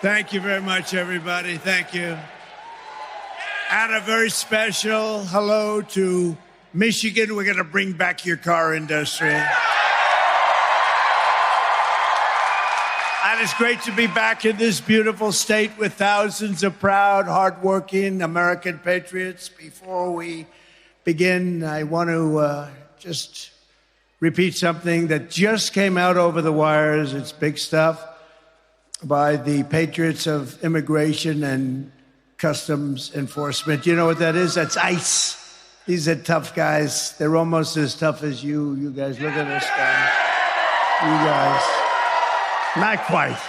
Thank you very much, everybody. Thank you. And a very special hello to Michigan. We're going to bring back your car industry. And it's great to be back in this beautiful state with thousands of proud, hardworking American patriots. Before we begin, I want to just repeat something that just came out over the wires. It's big stuff. By the patriots of immigration and customs enforcement. You know what that is? That's ICE. These are tough guys. They're almost as tough as you. You guys, look at this guy. You guys. Not quite.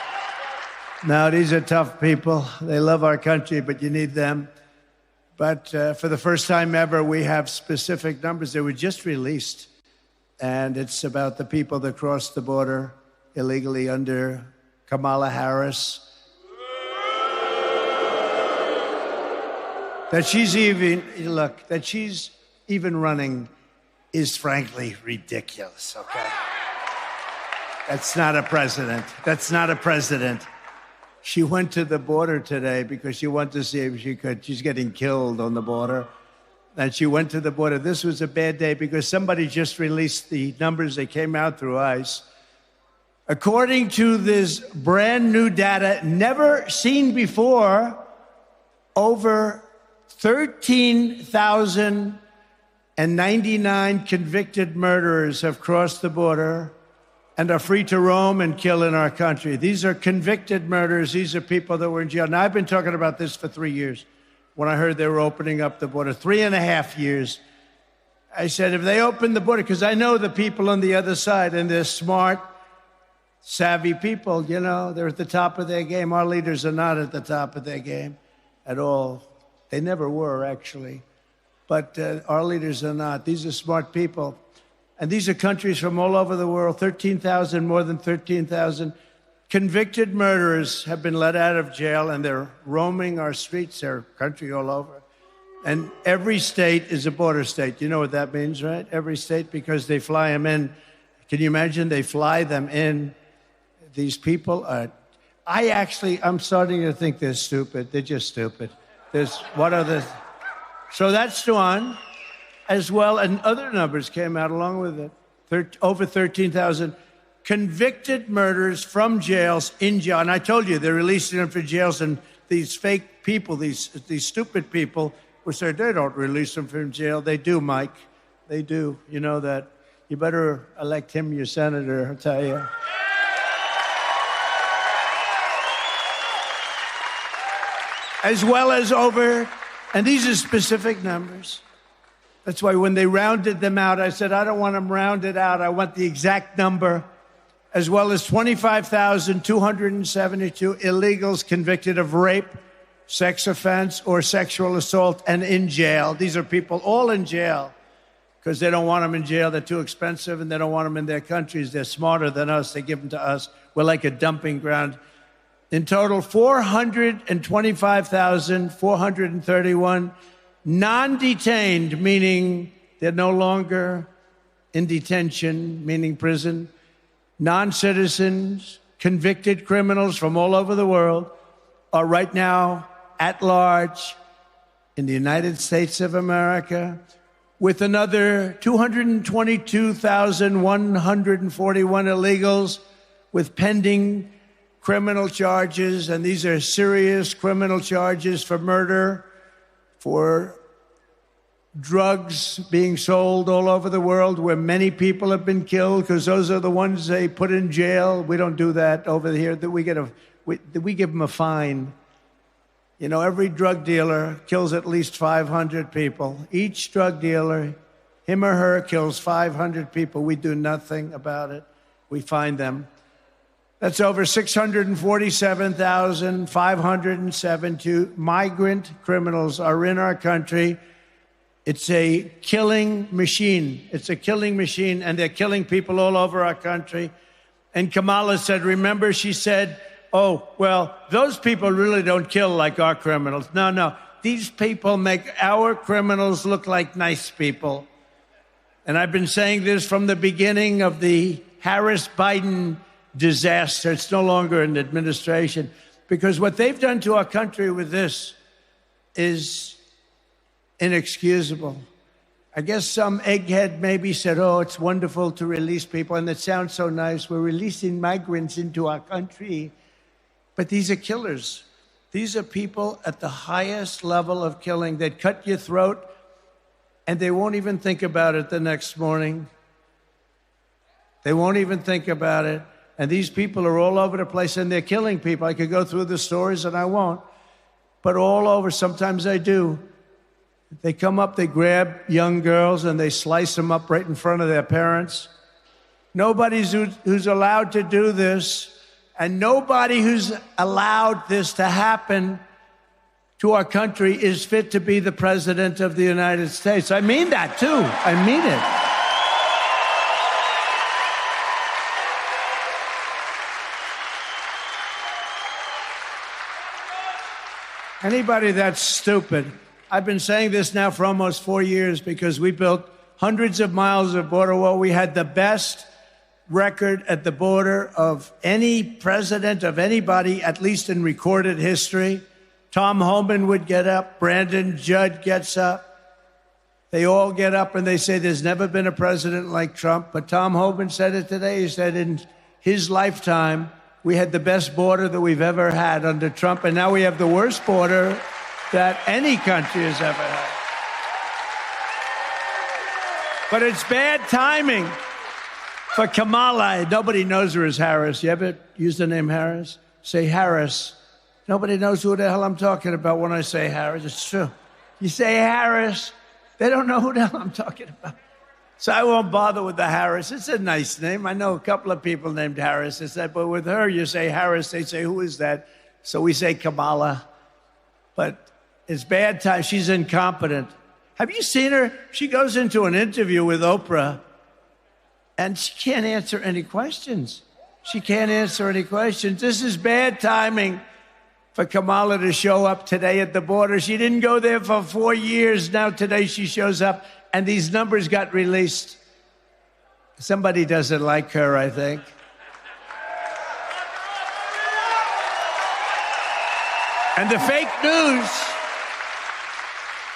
No, these are tough people. They love our country, but you need them. But for the first time ever, we have specific numbers that were just released. And it's about the people that crossed the border illegally under Kamala Harris. That she's even running is frankly ridiculous, okay? That's not a president. That's not a president. She went to the border today because she wanted to see if she could. She's getting killed on the border. And she went to the border. This was a bad day because somebody just released the numbers that came out through ICE. According to this brand new data, never seen before, over 13,099 convicted murderers have crossed the border and are free to roam and kill in our country. These are convicted murderers. These are people that were in jail. Now, I've been talking about this for 3 years. When I heard they were opening up the border, 3.5 years, I said, if they open the border, because I know the people on the other side, and they're smart, savvy people, you know, they're at the top of their game. Our leaders are not at the top of their game at all. They never were, actually. But our leaders are not. These are smart people. And these are countries from all over the world, 13,000, more than 13,000. Convicted murderers have been let out of jail, and they're roaming our streets, their country all over. And every state is a border state. You know what that means, right? Every state, because they fly them in. Can you imagine? They fly them in. These people are, I'm starting to think they're stupid. They're just stupid. So that's one, as well, and other numbers came out along with it. Over 13,000 convicted murderers from jails, in jail. And I told you, they're releasing them from jails, and these fake people, these stupid people, will say they don't release them from jail. They do, Mike. They do. You know that. You better elect him your senator, I'll tell you. As well as and these are specific numbers. That's why when they rounded them out, I said, I don't want them rounded out. I want the exact number. As well as 25,272 illegals convicted of rape, sex offense, or sexual assault and in jail. These are people all in jail because they don't want them in jail. They're too expensive, and they don't want them in their countries. They're smarter than us. They give them to us. We're like a dumping ground. In total, 425,431 non-detained, meaning they're no longer in detention, meaning prison, non-citizens, convicted criminals from all over the world are right now at large in the United States of America, with another 222,141 illegals with pending criminal charges, and these are serious criminal charges for murder, for drugs being sold all over the world where many people have been killed, because those are the ones they put in jail. We don't do that over here. We give them a fine. You know, every drug dealer kills at least 500 people. Each drug dealer, him or her, kills 500 people. We do nothing about it. We fine them. That's over 647,572 migrant criminals are in our country. It's a killing machine. It's a killing machine, and they're killing people all over our country. And Kamala said, remember, she said, oh, well, those people really don't kill like our criminals. No. These people make our criminals look like nice people. And I've been saying this from the beginning of the Harris-Biden disaster. It's no longer an administration. because what they've done to our country with this is inexcusable. I guess some egghead maybe said, oh, it's wonderful to release people, and it sounds so nice. We're releasing migrants into our country. But these are killers. These are people at the highest level of killing. They'd cut your throat, and they won't even think about it the next morning. They won't even think about it. And these people are all over the place, and they're killing people. I could go through the stories, and I won't. But all over, sometimes I do. They come up, they grab young girls, and they slice them up right in front of their parents. Nobody's who's allowed to do this, and nobody who's allowed this to happen to our country is fit to be the president of the United States. I mean that, too. I mean it. Anybody that's stupid. I've been saying this now for almost 4 years because we built hundreds of miles of border wall. We had the best record at the border of any president of anybody, at least in recorded history. Tom Homan would get up. Brandon Judd gets up. They all get up and they say there's never been a president like Trump. But Tom Homan said it today. He said in his lifetime, we had the best border that we've ever had under Trump. And now we have the worst border that any country has ever had. But it's bad timing for Kamala. Nobody knows her as Harris. You ever use the name Harris? Say Harris. Nobody knows who the hell I'm talking about when I say Harris. It's true. You say Harris, they don't know who the hell I'm talking about. So I won't bother with the Harris. It's a nice name. I know a couple of people named Harris. But with her, you say Harris. They say, who is that? So we say Kamala. But it's bad time. She's incompetent. Have you seen her? She goes into an interview with Oprah, and she can't answer any questions. She can't answer any questions. This is bad timing for Kamala to show up today at the border. She didn't go there for 4 years. Now today she shows up, and these numbers got released. Somebody doesn't like her, I think. And the fake news.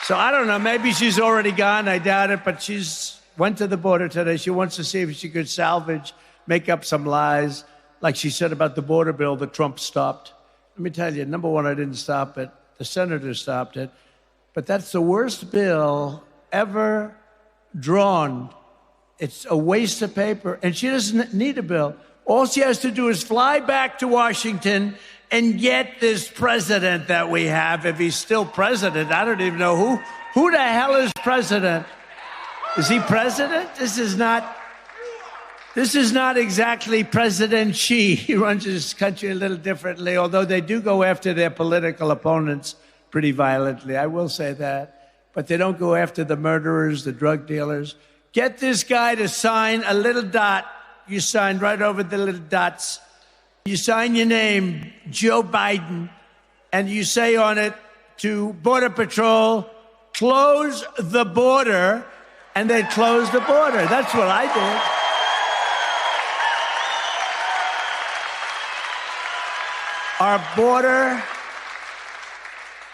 So I don't know, maybe she's already gone, I doubt it, but she's went to the border today. She wants to see if she could make up some lies, like she said about the border bill that Trump stopped. Let me tell you, number one, I didn't stop it. The senator stopped it. But that's the worst bill ever drawn. It's a waste of paper, and she doesn't need a bill. All she has to do is fly back to Washington and get this president that we have, if he's still president. I don't even know who the hell is president. Is he president? This is not exactly President Xi. He runs his country a little differently, although they do go after their political opponents pretty violently. I will say that. But they don't go after the murderers, the drug dealers. Get this guy to sign a little dot. You sign right over the little dots. You sign your name, Joe Biden, and you say on it to Border Patrol, close the border, and they close the border. That's what I did. Our border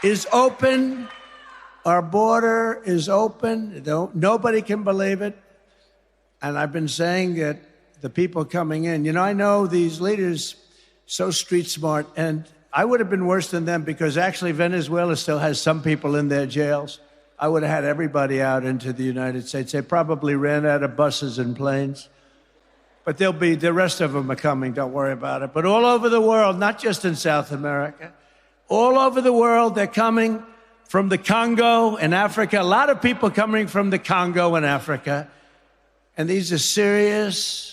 is open. Our border is open. Nobody can believe it. And I've been saying that the people coming in, I know these leaders so street smart, and I would have been worse than them because actually Venezuela still has some people in their jails. I would have had everybody out into the United States. They probably ran out of buses and planes. But the rest of them are coming, don't worry about it. But all over the world, not just in South America, all over the world, they're coming from the Congo in Africa. A lot of people coming from the Congo in Africa. And these are serious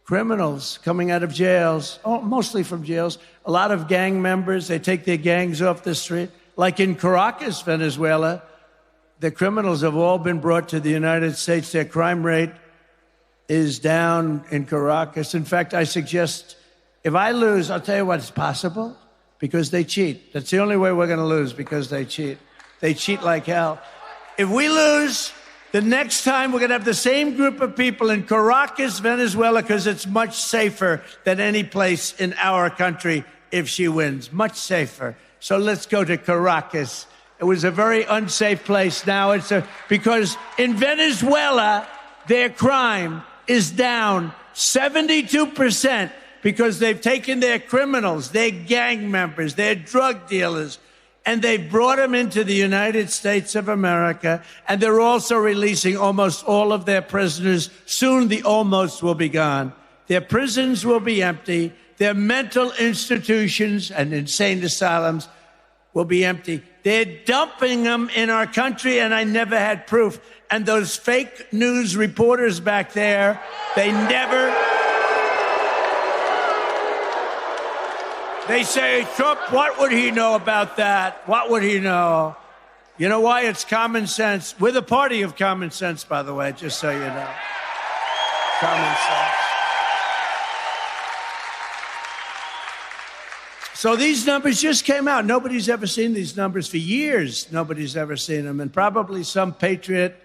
criminals coming out of jails, mostly from jails. A lot of gang members, they take their gangs off the street. Like in Caracas, Venezuela, the criminals have all been brought to the United States. Their crime rate is down in Caracas. In fact, I suggest if I lose, I'll tell you what, it's possible because they cheat. That's the only way we're going to lose, because they cheat. They cheat like hell. If we lose, The next time we're going to have the same group of people in Caracas, Venezuela, because it's much safer than any place in our country if she wins. Much safer. So let's go to Caracas. It was a very unsafe place. Now because in Venezuela, their crime is down 72% because they've taken their criminals, their gang members, their drug dealers, and they've brought them into the United States of America, and they're also releasing almost all of their prisoners. Soon the almost will be gone. Their prisons will be empty. Their mental institutions and insane asylums will be empty. They're dumping them in our country, and I never had proof. And those fake news reporters back there, They say, Trump, what would he know about that? What would he know? You know why? It's common sense. We're the party of common sense, by the way, just so you know. Common sense. So these numbers just came out. Nobody's ever seen these numbers for years. Nobody's ever seen them. And probably some patriot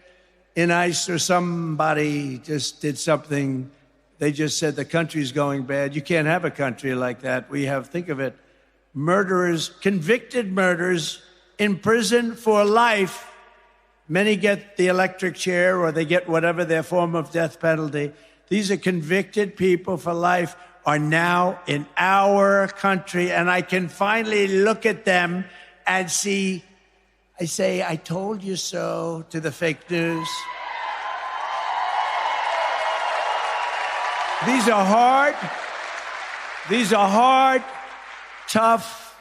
in ICE or somebody just did something. They just said the country's going bad. You can't have a country like that. We have, think of it, murderers, convicted murderers in prison for life. Many get the electric chair or they get whatever their form of death penalty. These are convicted people for life are now in our country. And I can finally look at them and see, I say, I told you so to the fake news. These are hard, tough,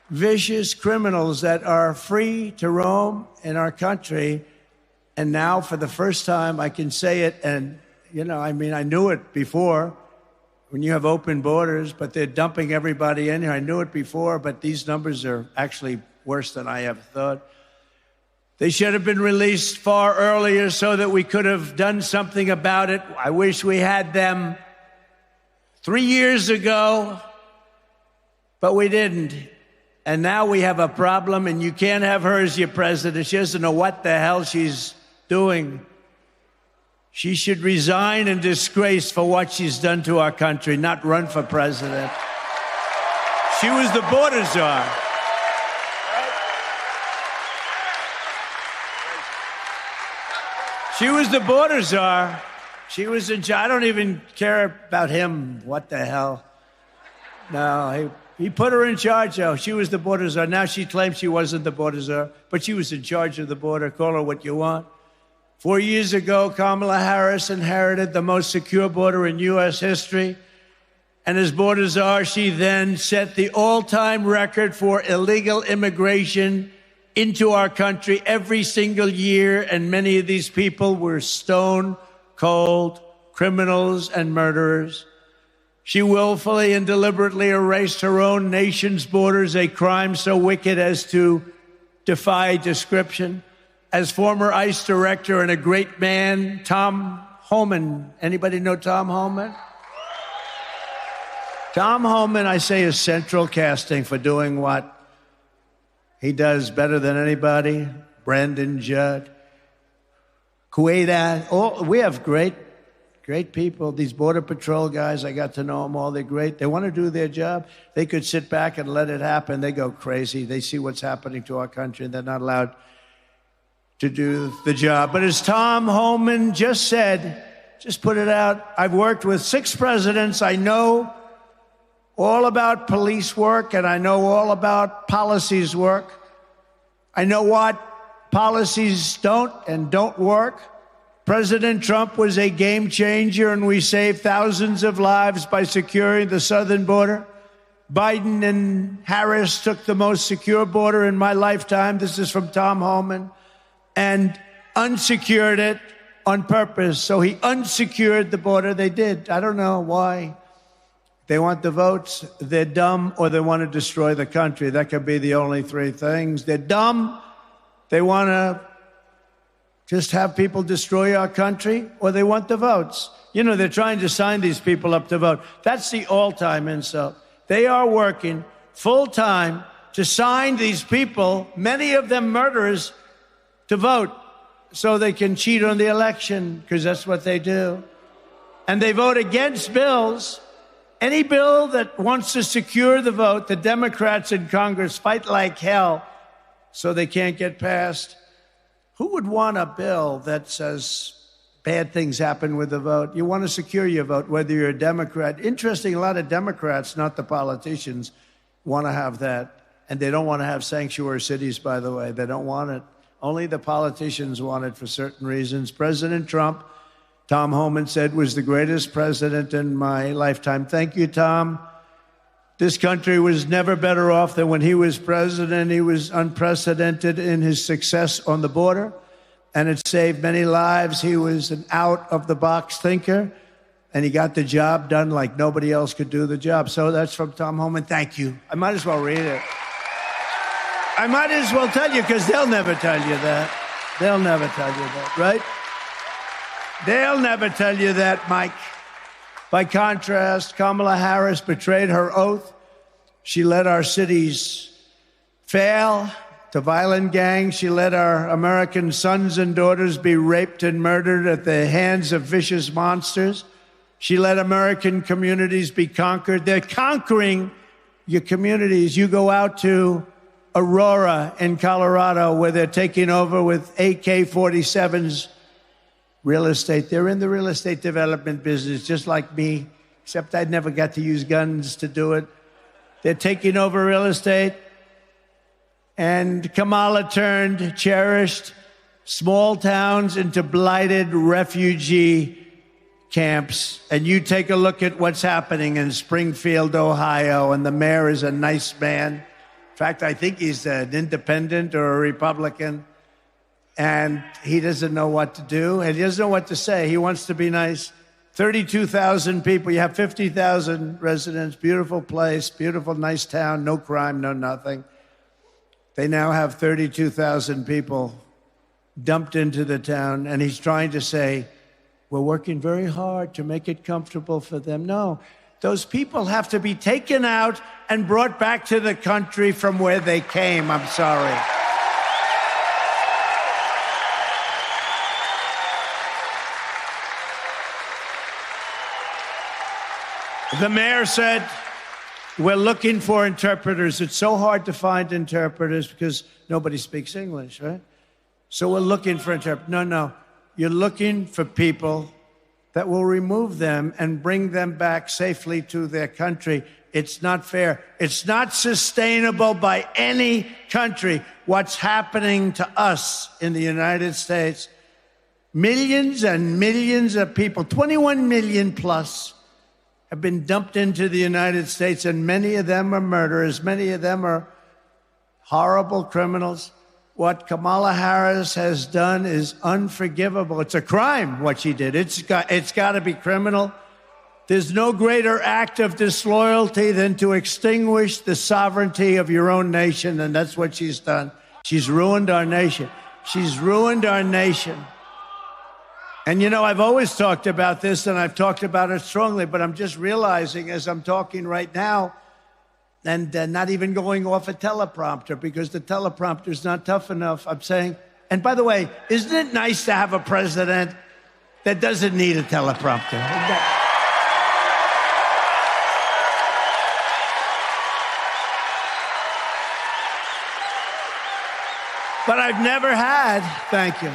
vicious criminals that are free to roam in our country. And now, for the first time, I can say it. And, I knew it before when you have open borders, but they're dumping everybody in here. I knew it before, but these numbers are actually worse than I ever thought. They should have been released far earlier so that we could have done something about it. I wish we had them 3 years ago, but we didn't. And now we have a problem, and you can't have her as your president. She doesn't know what the hell she's doing. She should resign in disgrace for what she's done to our country, not run for president. She was the border czar. She was the border czar. She was in charge. I don't even care about him. What the hell? No, he put her in charge, though. She was the border czar. Now she claims she wasn't the border czar, but she was in charge of the border. Call her what you want. 4 years ago, Kamala Harris inherited the most secure border in U.S. history. And as border czar, she then set the all-time record for illegal immigration into our country every single year, and many of these people were stone-cold criminals and murderers. She willfully and deliberately erased her own nation's borders, a crime so wicked as to defy description. As former ICE director and a great man, Tom Homan, anybody know Tom Homan? Tom Homan, I say, is central casting for doing what he does better than anybody. Brandon Judd, Kuwaita. We have great people. These Border Patrol guys, I got to know them all. They're great. They want to do their job. They could sit back and let it happen. They go crazy. They see what's happening to our country, and they're not allowed to do the job. But as Tom Homan just said, just put it out, I've worked with 6 presidents. I know all about police work, and I know all about policies work. I know what policies don't work. President Trump was a game changer, and we saved thousands of lives by securing the southern border. Biden and Harris took the most secure border in my lifetime. This is from Tom Homan. And unsecured it on purpose. So he unsecured the border. They did. I don't know why. They want the votes, they're dumb, or they want to destroy the country. That could be the only 3 things. They're dumb, they want to just have people destroy our country, or they want the votes. They're trying to sign these people up to vote. That's the all-time insult. They are working full-time to sign these people, many of them murderers, to vote. so they can cheat on the election, because that's what they do. And they vote against bills. Any bill that wants to secure the vote, the Democrats in Congress fight like hell so they can't get passed. Who would want a bill that says bad things happen with the vote? You want to secure your vote, whether you're a Democrat. Interesting, a lot of Democrats, not the politicians, want to have that. And they don't want to have sanctuary cities, by the way. They don't want it. Only the politicians want it for certain reasons. President Trump, Tom Homan said, was the greatest president in my lifetime. Thank you, Tom. This country was never better off than when he was president. He was unprecedented in his success on the border, and it saved many lives. He was an out-of-the-box thinker, and he got the job done like nobody else could do the job. So that's from Tom Homan. Thank you. I might as well read it. I might as well tell you, because they'll never tell you that. They'll never tell you that, right? They'll never tell you that, Mike. By contrast, Kamala Harris betrayed her oath. She let our cities fail to violent gangs. She let our American sons and daughters be raped and murdered at the hands of vicious monsters. She let American communities be conquered. They're conquering your communities. You go out to Aurora in Colorado, where they're taking over with AK-47s. Real estate. They're in the real estate development business, just like me, except I never got to use guns to do it. They're taking over real estate. And Kamala turned cherished small towns into blighted refugee camps. And you take a look at what's happening in Springfield, Ohio, and the mayor is a nice man. In fact, I think he's an independent or a Republican. And he doesn't know what to do, and he doesn't know what to say. He wants to be nice. 32,000 people. You have 50,000 residents. Beautiful place, beautiful, nice town, no crime, no nothing. They now have 32,000 people dumped into the town, and he's trying to say, we're working very hard to make it comfortable for them. No, those people have to be taken out and brought back to the country from where they came. I'm sorry. The mayor said, we're looking for interpreters. It's so hard to find interpreters because nobody speaks English, right? So we're looking for interpreters. No. You're looking for people that will remove them and bring them back safely to their country. It's not fair. It's not sustainable by any country. What's happening to us in the United States, millions and millions of people, 21 million plus, have been dumped into the United States, and many of them are murderers. Many of them are horrible criminals. What Kamala Harris has done is unforgivable. It's a crime, what she did. It's got to be criminal. There's no greater act of disloyalty than to extinguish the sovereignty of your own nation, and that's what she's done. She's ruined our nation. She's ruined our nation. And, you know, I've always talked about this, and I've talked about it strongly, but I'm just realizing as I'm talking right now, and not even going off a teleprompter, because the teleprompter's not tough enough. I'm saying, and by the way, isn't it nice to have a president that doesn't need a teleprompter? But I've never had, thank you.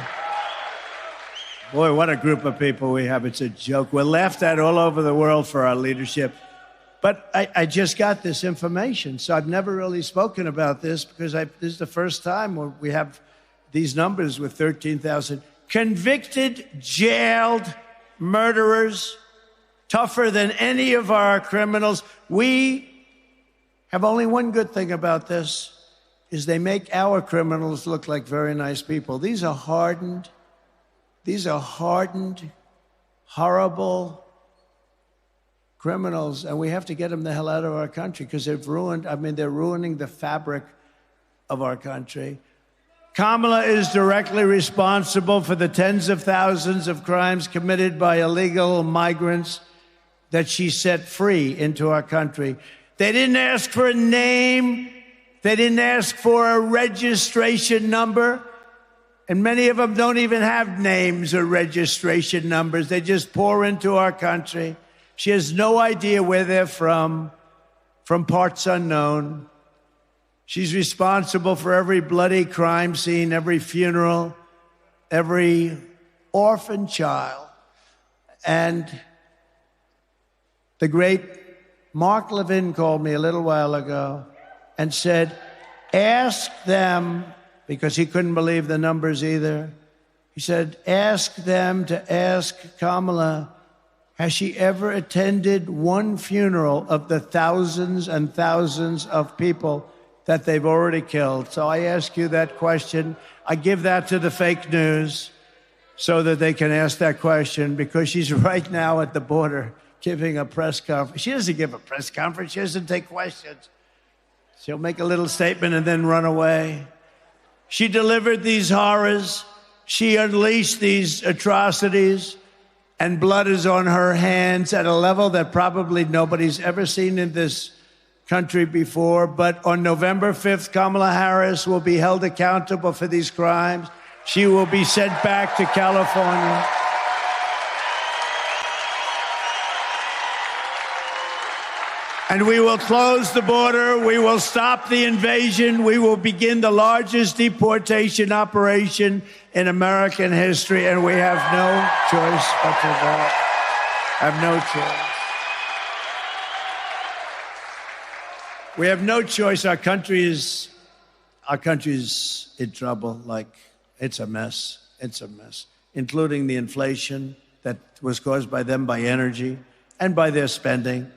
Boy, what a group of people we have. It's a joke. We're laughed at all over the world for our leadership. But I just got this information, so I've never really spoken about this because this is the first time where we have these numbers with 13,000 convicted, jailed murderers, tougher than any of our criminals. We have only one good thing about this, is they make our criminals look like very nice people. These are hardened, horrible criminals, and we have to get them the hell out of our country because they're ruining the fabric of our country. Kamala is directly responsible for the tens of thousands of crimes committed by illegal migrants that she set free into our country. They didn't ask for a name. They didn't ask for a registration number. And many of them don't even have names or registration numbers. They just pour into our country. She has no idea where they're from parts unknown. She's responsible for every bloody crime scene, every funeral, every orphan child. And the great Mark Levin called me a little while ago and said, ask them, because he couldn't believe the numbers either. He said, ask them to ask Kamala, has she ever attended one funeral of the thousands and thousands of people that they've already killed? So I ask you that question. I give that to the fake news so that they can ask that question, because she's right now at the border giving a press conference. She doesn't give a press conference. She doesn't take questions. She'll make a little statement and then run away. She delivered these horrors. She unleashed these atrocities, and blood is on her hands at a level that probably nobody's ever seen in this country before. But on November 5th, Kamala Harris will be held accountable for these crimes. She will be sent back to California. And we will close the border. We will stop the invasion. We will begin the largest deportation operation in American history. And we have no choice but to vote. Have no choice. We have no choice. Our country is in trouble. Like, it's a mess. It's a mess, including the inflation that was caused by them by energy and by their spending.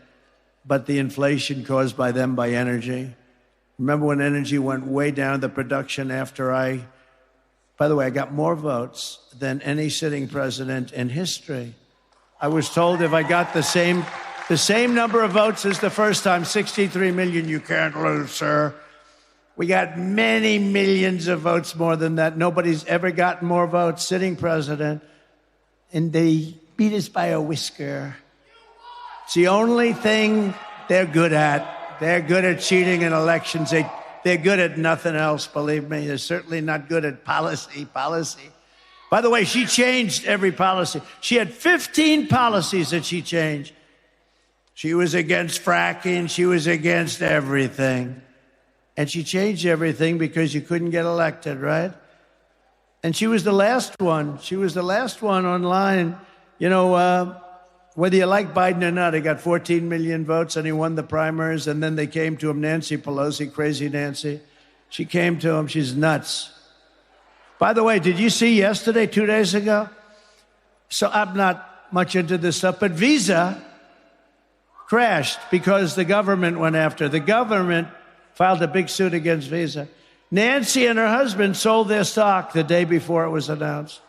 But the inflation caused by them by energy. Remember when energy went way down, the production after by the way, I got more votes than any sitting president in history. I was told if I got the same number of votes as the first time, 63 million, you can't lose, sir. We got many millions of votes more than that. Nobody's ever gotten more votes, sitting president. And they beat us by a whisker. It's the only thing they're good at. They're good at cheating in elections. They're good at nothing else, believe me. They're certainly not good at policy. By the way, she changed every policy. She had 15 policies that she changed. She was against fracking. She was against everything. And she changed everything because you couldn't get elected, right? And she was the last one. She was the last one online. You know, whether you like Biden or not, he got 14 million votes and he won the primaries. And then they came to him, Nancy Pelosi, crazy Nancy. She came to him. She's nuts. By the way, did you see yesterday, 2 days ago? So I'm not much into this stuff, but Visa crashed because the government went after. The government filed a big suit against Visa. Nancy and her husband sold their stock the day before it was announced.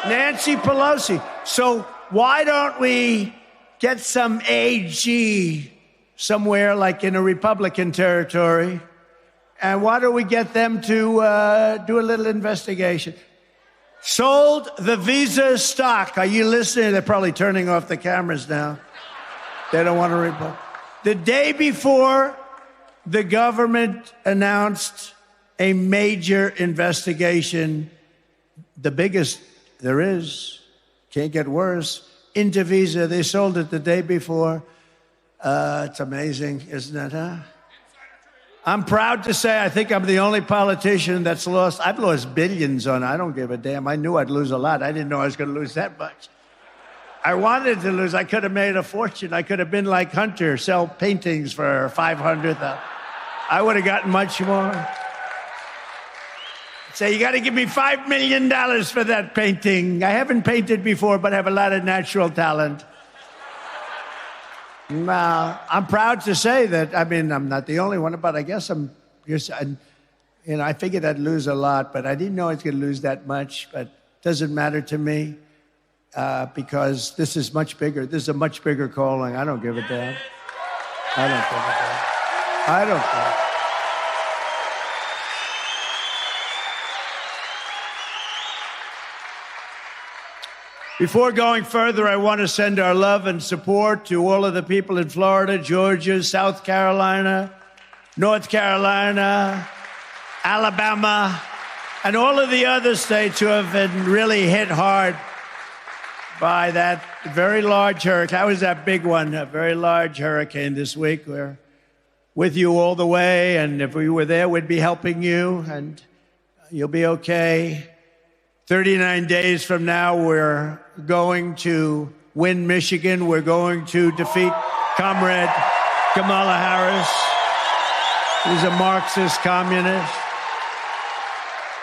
Nancy Pelosi. So why don't we get some AG somewhere like in a Republican territory? And why don't we get them to do a little investigation? Sold the Visa stock. Are you listening? They're probably turning off the cameras now. They don't want to report. The day before, the government announced a major investigation, the biggest there is, can't get worse, into Visa. They sold it the day before. It's amazing, isn't it, huh? I'm proud to say I think I'm the only politician that's lost. I've lost billions on it. I don't give a damn. I knew I'd lose a lot. I didn't know I was going to lose that much. I wanted to lose. I could have made a fortune. I could have been like Hunter, sell paintings for 500. I would have gotten much more. Say, you got to give me $5 million for that painting. I haven't painted before, but I have a lot of natural talent. I'm proud to say that, I mean, I'm not the only one, but I guess I figured I'd lose a lot, but I didn't know I was going to lose that much, but it doesn't matter to me because this is much bigger. This is a much bigger calling. I don't give a damn. I don't give a damn. I don't care. Before going further, I want to send our love and support to all of the people in Florida, Georgia, South Carolina, North Carolina, Alabama, and all of the other states who have been really hit hard by that very large hurricane. How was that big one? A very large hurricane this week. We're with you all the way, and if we were there, we'd be helping you, and you'll be okay. 39 days from now, we're going to win Michigan. We're going to defeat Comrade Kamala Harris, who's a Marxist communist.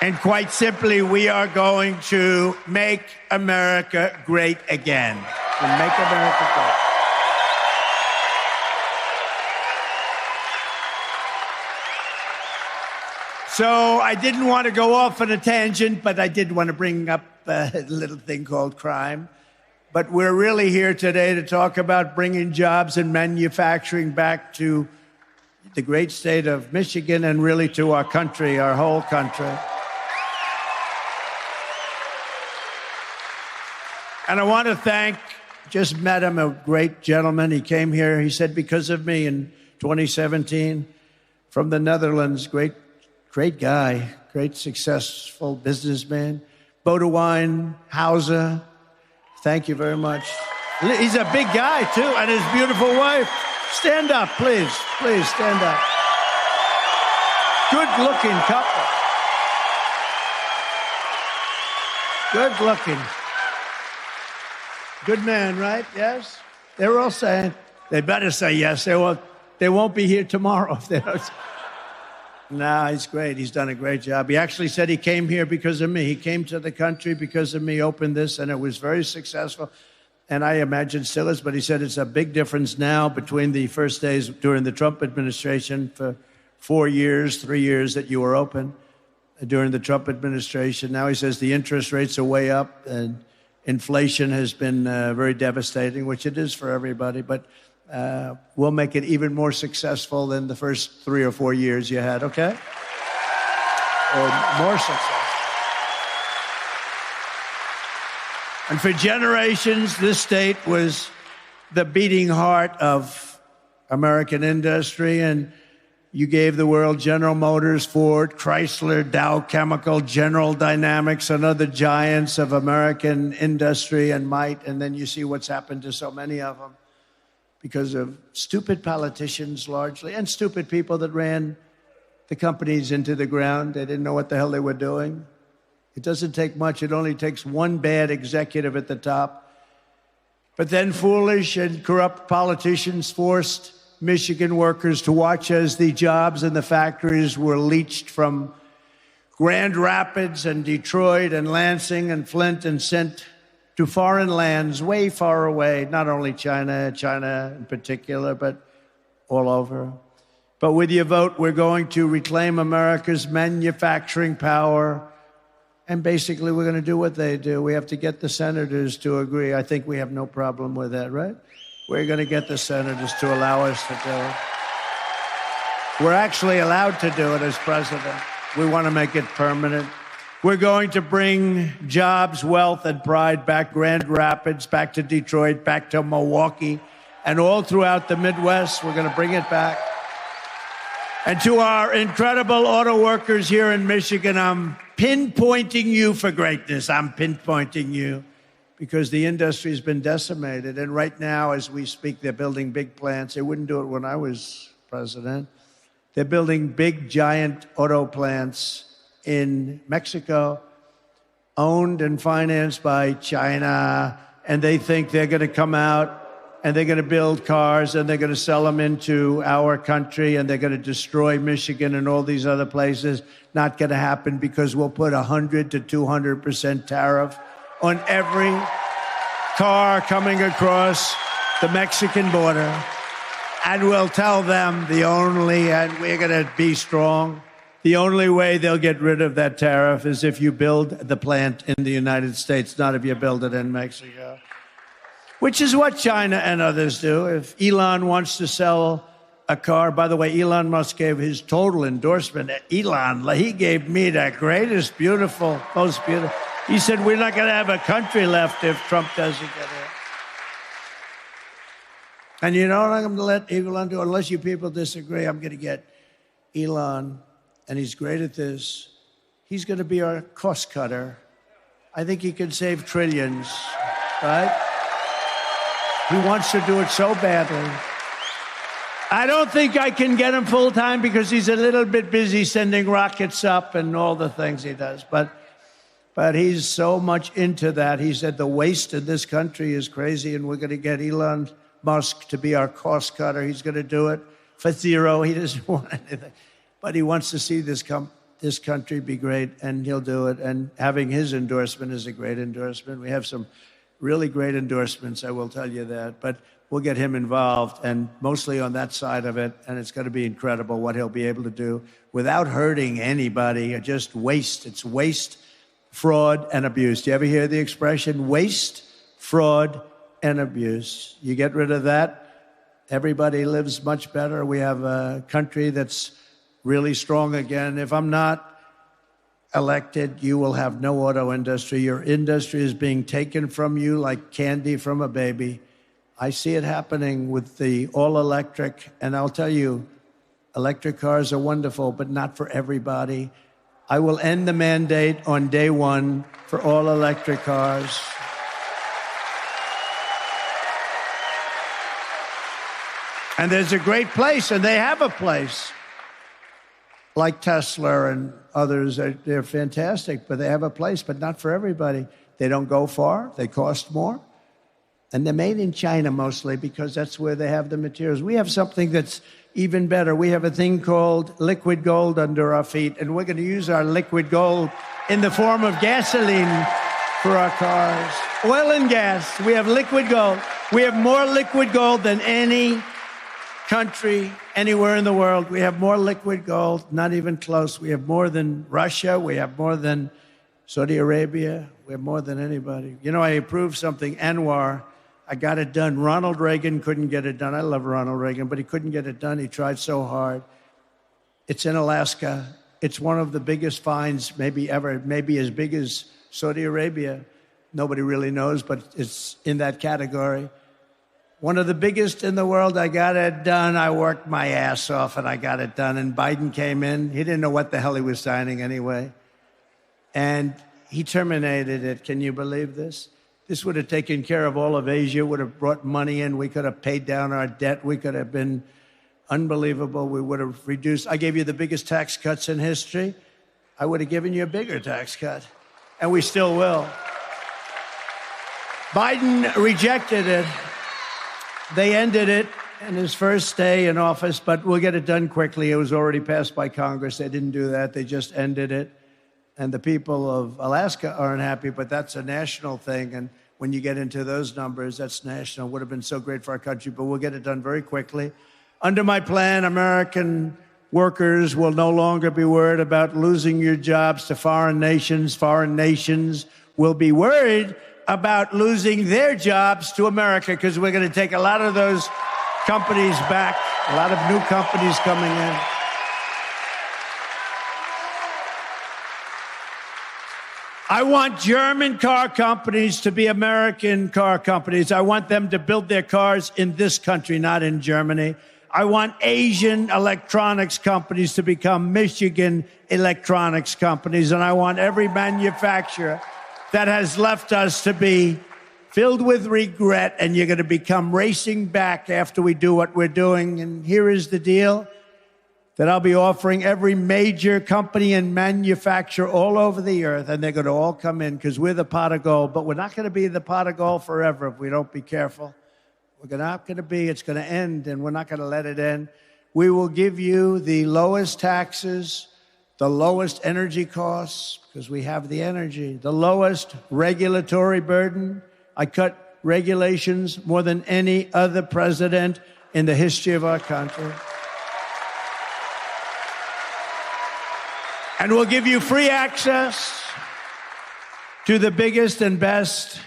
And quite simply, we are going to make America great again. And make America great. So I didn't want to go off on a tangent, but I did want to bring up a little thing called crime. But we're really here today to talk about bringing jobs and manufacturing back to the great state of Michigan and really to our country, our whole country. And I want to thank, just met him, a great gentleman. He came here, he said, because of me in 2017 from the Netherlands. Great guy, great successful businessman. Bodewijn Hauser, thank you very much. He's a big guy, too, and his beautiful wife. Stand up, please. Please stand up. Good-looking couple. Good-looking. Good man, right? Yes? They're all saying. They better say yes. They won't be here tomorrow if they don't. No, he's great. He's done a great job. He actually said he came here because of me. He came to the country because of me, opened this, and it was very successful. And I imagine still is, but he said it's a big difference now between the first days during the Trump administration for 3 years that you were open during the Trump administration. Now he says the interest rates are way up and inflation has been very devastating, which it is for everybody, but we'll make it even more successful than the first 3 or 4 years you had, okay? Or more successful. And for generations, this state was the beating heart of American industry, and you gave the world General Motors, Ford, Chrysler, Dow Chemical, General Dynamics, and other giants of American industry and might, and then you see what's happened to so many of them because of stupid politicians largely, and stupid people that ran the companies into the ground. They didn't know what the hell they were doing. It doesn't take much. It only takes one bad executive at the top. But then foolish and corrupt politicians forced Michigan workers to watch as the jobs in the factories were leached from Grand Rapids and Detroit and Lansing and Flint and sent to foreign lands way far away, not only China in particular, but all over. But with your vote, we're going to reclaim America's manufacturing power. And basically, we're going to do what they do. We have to get the senators to agree. I think we have no problem with that, right? We're going to get the senators to allow us to do it. We're actually allowed to do it as president. We want to make it permanent. We're going to bring jobs, wealth, and pride back Grand Rapids, back to Detroit, back to Milwaukee, and all throughout the Midwest. We're going to bring it back. And to our incredible auto workers here in Michigan, I'm pinpointing you for greatness. I'm pinpointing you because the industry has been decimated. And right now, as we speak, they're building big plants. They wouldn't do it when I was president. They're building big, giant auto plants in Mexico, owned and financed by China. And they think they're going to come out and they're going to build cars and they're going to sell them into our country and they're going to destroy Michigan and all these other places. Not going to happen because we'll put 100 to 200% tariff on every car coming across the Mexican border. And we'll tell them and we're going to be strong. The only way they'll get rid of that tariff is if you build the plant in the United States, not if you build it in Mexico. Which is what China and others do. If Elon wants to sell a car, by the way, Elon Musk gave his total endorsement. He gave me the greatest, most beautiful. He said, we're not going to have a country left if Trump doesn't get it. And you know what I'm going to let Elon do? Unless you people disagree, I'm going to get Elon and he's great at this. He's going to be our cost cutter. I think he can save trillions, right? He wants to do it so badly. I don't think I can get him full time because he's a little bit busy sending rockets up and all the things he does. But he's so much into that. He said the waste in this country is crazy, and we're going to get Elon Musk to be our cost cutter. He's going to do it for zero. He doesn't want anything. But he wants to see this country be great, and he'll do it. And having his endorsement is a great endorsement. We have some really great endorsements, I will tell you that. But we'll get him involved, and mostly on that side of it, and it's going to be incredible what he'll be able to do without hurting anybody, or just waste. It's waste, fraud, and abuse. Do you ever hear the expression waste, fraud, and abuse? You get rid of that, everybody lives much better. We have a country that's really strong again. If I'm not elected, you will have no auto industry. Your industry is being taken from you like candy from a baby. I see it happening with the all-electric, and I'll tell you, electric cars are wonderful, but not for everybody. I will end the mandate on day one for all-electric cars. And there's a great place, and they have a place. Like Tesla and others, they're fantastic, but they have a place, but not for everybody. They don't go far, they cost more. And they're made in China mostly because that's where they have the materials. We have something that's even better. We have a thing called liquid gold under our feet, and we're going to use our liquid gold in the form of gasoline for our cars. Oil and gas. We have liquid gold. We have more liquid gold than any country anywhere in the world. We have more liquid gold, not even close. We have more than Russia. We have more than Saudi Arabia. We have more than anybody. You know, I approved something, Anwar. I got it done. Ronald Reagan couldn't get it done. I love Ronald Reagan, but he couldn't get it done. He tried so hard. It's in Alaska. It's one of the biggest finds maybe ever, maybe as big as Saudi Arabia. Nobody really knows, but it's in that category. One of the biggest in the world. I got it done. I worked my ass off, and I got it done. And Biden came in. He didn't know what the hell he was signing anyway. And he terminated it. Can you believe this? This would have taken care of all of Asia, would have brought money in. We could have paid down our debt. We could have been unbelievable. We would have reduced. I gave you the biggest tax cuts in history. I would have given you a bigger tax cut, and we still will. Biden rejected it. They ended it in his first day in office, but we'll get it done quickly. It was already passed by Congress. They didn't do that. They just ended it. And the people of Alaska aren't happy, but that's a national thing. And when you get into those numbers, that's national. Would have been so great for our country, but we'll get it done very quickly. Under my plan, American workers will no longer be worried about losing your jobs to foreign nations. Foreign nations will be worried about losing their jobs to America, because we're going to take a lot of those companies back, a lot of new companies coming in. I want German car companies to be American car companies. I want them to build their cars in this country, not in Germany. I want Asian electronics companies to become Michigan electronics companies. And I want every manufacturer that has left us to be filled with regret, and you're going to become racing back after we do what we're doing. And here is the deal. That I'll be offering every major company and manufacturer all over the earth, and they're going to all come in because we're the pot of gold. But we're not going to be the pot of gold forever if we don't be careful. We're not going to be. It's going to end, and we're not going to let it end. We will give you the lowest taxes, the lowest energy costs, because we have the energy, the lowest regulatory burden. I cut regulations more than any other president in the history of our country. And we'll give you free access to the biggest and best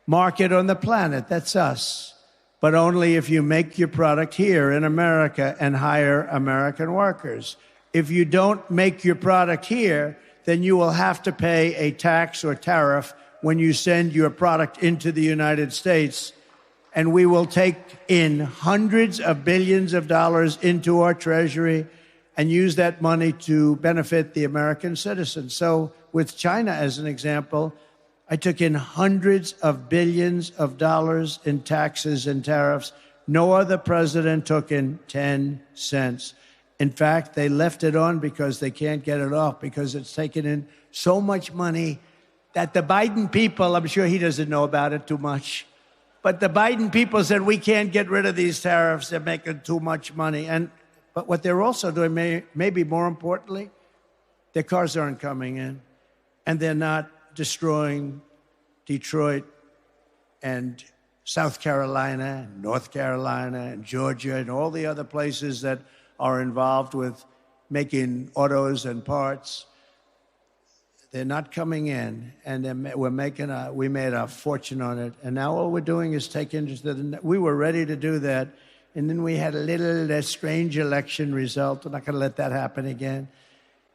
market on the planet. That's us. But only if you make your product here in America and hire American workers. If you don't make your product here, then you will have to pay a tax or tariff when you send your product into the United States. And we will take in hundreds of billions of dollars into our treasury. and use that money to benefit the American citizens. So with China as an example, I took in hundreds of billions of dollars in taxes and tariffs. No other president took in 10 cents. In fact, they left it on because they can't get it off, because it's taken in so much money that the Biden people, I'm sure he doesn't know about it too much, but the Biden people said, we can't get rid of these tariffs. They're making too much money. But what they're also doing, maybe more importantly, their cars aren't coming in, and they're not destroying Detroit and South Carolina, and North Carolina, and Georgia, and all the other places that are involved with making autos and parts. They're not coming in, and we made a fortune on it. And now all we're doing is take interest in it. We were ready to do that, and then we had a little strange election result. We're not going to let that happen again.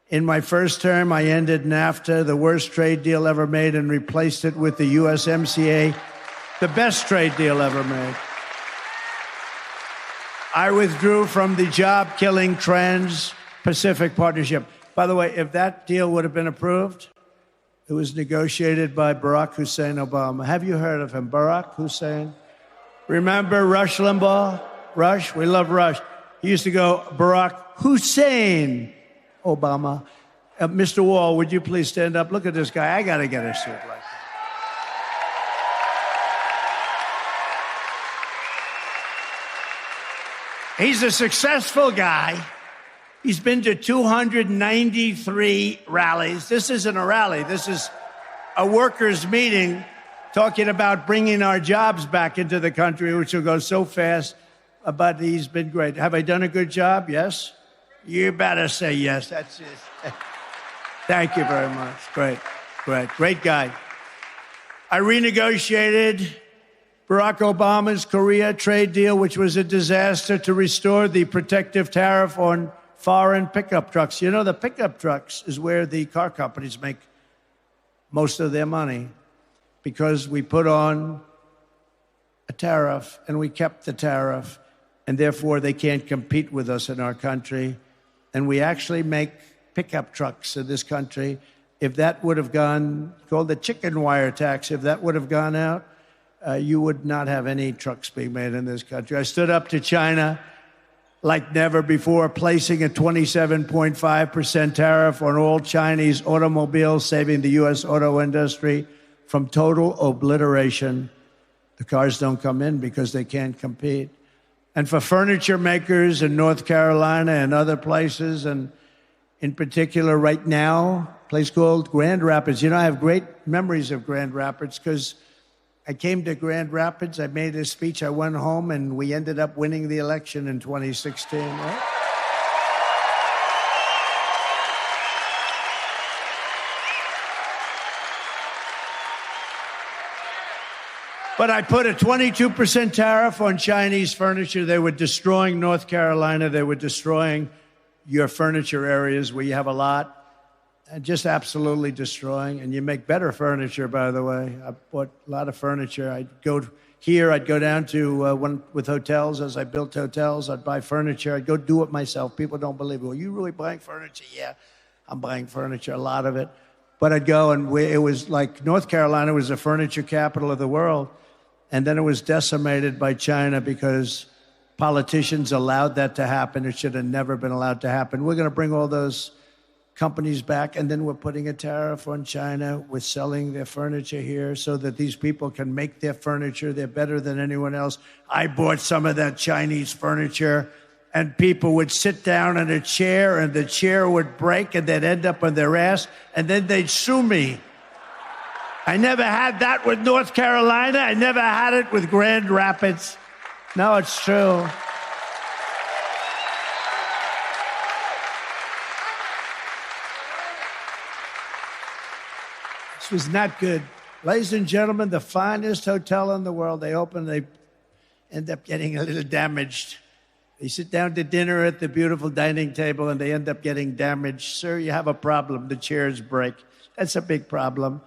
In my first term, I ended NAFTA, the worst trade deal ever made, and replaced it with the USMCA, the best trade deal ever made. I withdrew from the job-killing Trans-Pacific Partnership. By the way, if that deal would have been approved, it was negotiated by Barack Hussein Obama. Have you heard of him, Barack Hussein? Remember Rush Limbaugh? Rush? We love Rush. He used to go, Barack Hussein Obama. Mr. Wall, would you please stand up? Look at this guy. I got to get a suit like that. He's a successful guy. He's been to 293 rallies. This isn't a rally. This is a workers' meeting talking about bringing our jobs back into the country, which will go so fast. But he's been great. Have I done a good job? Yes? You better say yes. That's it. Thank you very much. Great guy. I renegotiated Barack Obama's Korea trade deal, which was a disaster, to restore the protective tariff on foreign pickup trucks. You know, the pickup trucks is where the car companies make most of their money, because we put on a tariff and we kept the tariff, and therefore they can't compete with us in our country. And we actually make pickup trucks in this country. If that would have gone, called the chicken wire tax, if that would have gone out, you would not have any trucks being made in this country. I stood up to China like never before, placing a 27.5% tariff on all Chinese automobiles, saving the U.S. auto industry from total obliteration. The cars don't come in because they can't compete. And for furniture makers in North Carolina and other places, and in particular right now, a place called Grand Rapids. You know, I have great memories of Grand Rapids because I came to Grand Rapids, I made a speech, I went home, and we ended up winning the election in 2016, right? But I put a 22% tariff on Chinese furniture. They were destroying North Carolina. They were destroying your furniture areas where you have a lot. Just absolutely destroying. And you make better furniture, by the way. I bought a lot of furniture. I'd go down to with hotels. As I built hotels, I'd buy furniture. I'd go do it myself. People don't believe it. Well, you really buying furniture? Yeah, I'm buying furniture, a lot of it. But I'd go, and it was like North Carolina was the furniture capital of the world. And then it was decimated by China because politicians allowed that to happen. It should have never been allowed to happen. We're going to bring all those companies back, and then we're putting a tariff on China. We're selling their furniture here so that these people can make their furniture. They're better than anyone else. I bought some of that Chinese furniture, and people would sit down in a chair, and the chair would break, and they'd end up on their ass, and then they'd sue me. I never had that with North Carolina. I never had it with Grand Rapids. No, it's true. This was not good. Ladies and gentlemen, the finest hotel in the world. They open, they end up getting a little damaged. They sit down to dinner at the beautiful dining table, and they end up getting damaged. Sir, you have a problem. The chairs break. That's a big problem.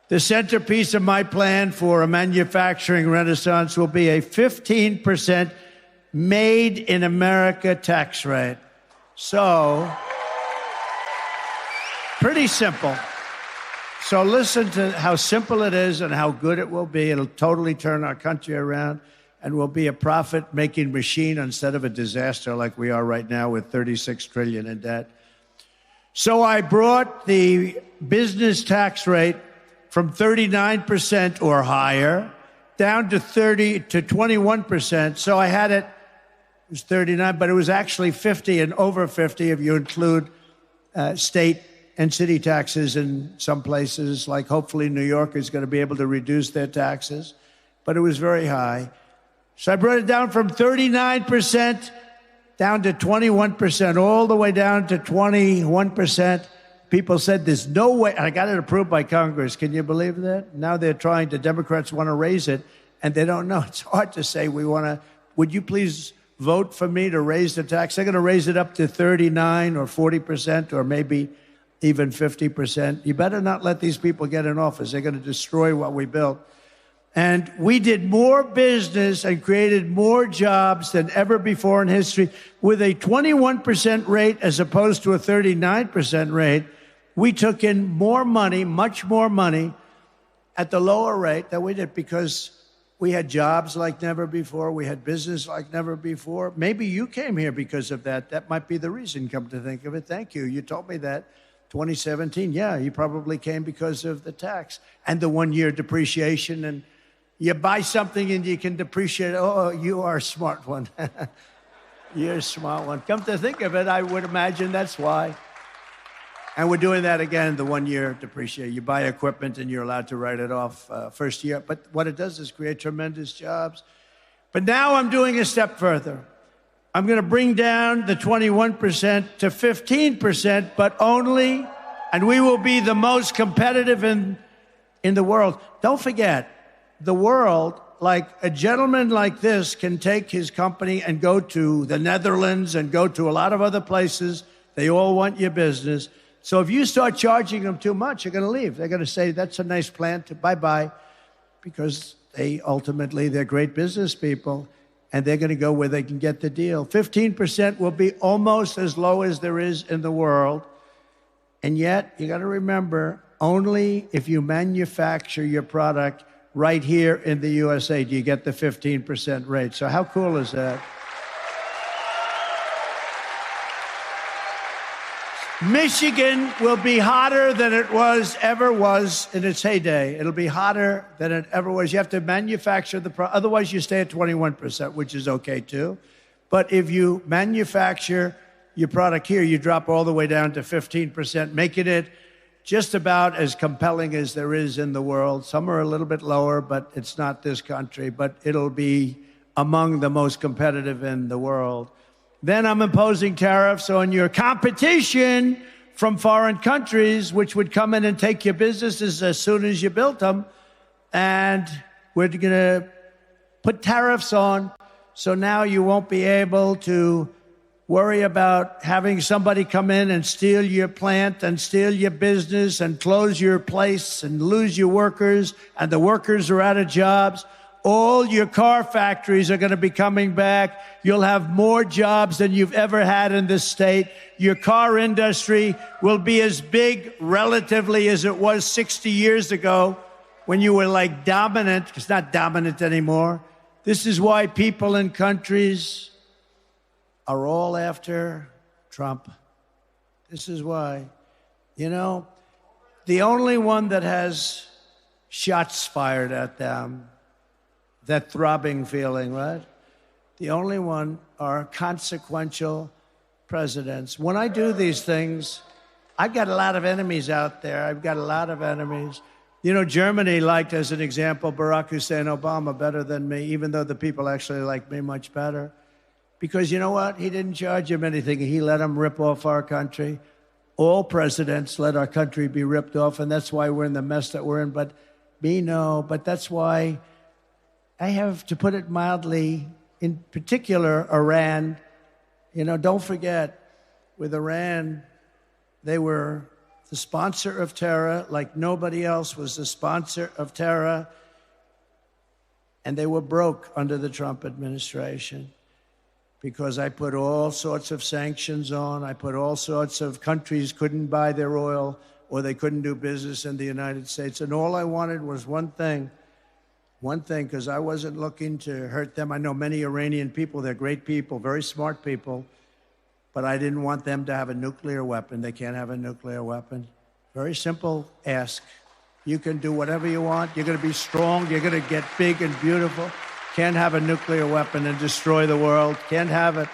The centerpiece of my plan for a manufacturing renaissance will be a 15% made in America tax rate. So, pretty simple. So listen to how simple it is and how good it will be. It'll totally turn our country around, and we'll be a profit-making machine instead of a disaster like we are right now with $36 trillion in debt. So I brought the business tax rate from 39% or higher down to 21%. So I had it was 39, but it was actually 50 and over 50 if you include state and city taxes in some places, like hopefully New York is going to be able to reduce their taxes, but it was very high. So I brought it down from 39% down to 21%, all the way down to 21%. People said there's no way, and I got it approved by Congress. Can you believe that? Now they're trying, the Democrats want to raise it, and they don't know. It's hard to say would you please vote for me to raise the tax? They're going to raise it up to 39 or 40% or maybe even 50%. You better not let these people get in office. They're going to destroy what we built. And we did more business and created more jobs than ever before in history with a 21% rate as opposed to a 39% rate. We took in more money, much more money, at the lower rate that we did because we had jobs like never before. We had business like never before. Maybe you came here because of that. That might be the reason, come to think of it. Thank you. You told me that. 2017, yeah, you probably came because of the tax and the one-year depreciation. And you buy something and you can depreciate. Oh, you are a smart one. You're a smart one. Come to think of it, I would imagine that's why. And we're doing that again, the one-year depreciation. You buy equipment and you're allowed to write it off first year. But what it does is create tremendous jobs. But now I'm doing a step further. I'm going to bring down the 21% to 15%, but only, and we will be the most competitive in the world. Don't forget, the world, like a gentleman like this can take his company and go to the Netherlands and go to a lot of other places. They all want your business. So if you start charging them too much, you're going to leave. They're going to say, that's a nice plant, bye-bye, because they're great business people. And they're going to go where they can get the deal. 15% will be almost as low as there is in the world. And yet, you got to remember, only if you manufacture your product right here in the USA do you get the 15% rate. So how cool is that? Michigan will be hotter than it ever was in its heyday. It'll be hotter than it ever was. You have to manufacture the product. Otherwise, you stay at 21%, which is okay, too. But if you manufacture your product here, you drop all the way down to 15%, making it just about as compelling as there is in the world. Some are a little bit lower, but it's not this country. But it'll be among the most competitive in the world. Then I'm imposing tariffs on your competition from foreign countries, which would come in and take your businesses as soon as you built them. And we're going to put tariffs on, so now you won't be able to worry about having somebody come in and steal your plant and steal your business and close your place and lose your workers, and the workers are out of jobs. All your car factories are going to be coming back. You'll have more jobs than you've ever had in this state. Your car industry will be as big relatively as it was 60 years ago when you were like dominant. It's not dominant anymore. This is why people in countries are all after Trump. This is why. You know, the only one that has shots fired at them, that throbbing feeling, right? The only one are consequential presidents. When I do these things, I've got a lot of enemies out there. I've got a lot of enemies. You know, Germany liked, as an example, Barack Hussein Obama better than me, even though the people actually like me much better. Because you know what? He didn't charge him anything. He let him rip off our country. All presidents let our country be ripped off, and that's why we're in the mess that we're in. But me, no. But that's why I have, to put it mildly, in particular, Iran. You know, don't forget, with Iran, they were the sponsor of terror like nobody else was the sponsor of terror, and they were broke under the Trump administration. because I put all sorts of sanctions on. I put all sorts of countries couldn't buy their oil or they couldn't do business in the United States. And all I wanted was one thing, because I wasn't looking to hurt them. I know many Iranian people, they're great people, very smart people, but I didn't want them to have a nuclear weapon. They can't have a nuclear weapon. Very simple ask. You can do whatever you want. You're going to be strong. You're going to get big and beautiful. Can't have a nuclear weapon and destroy the world. Can't have it.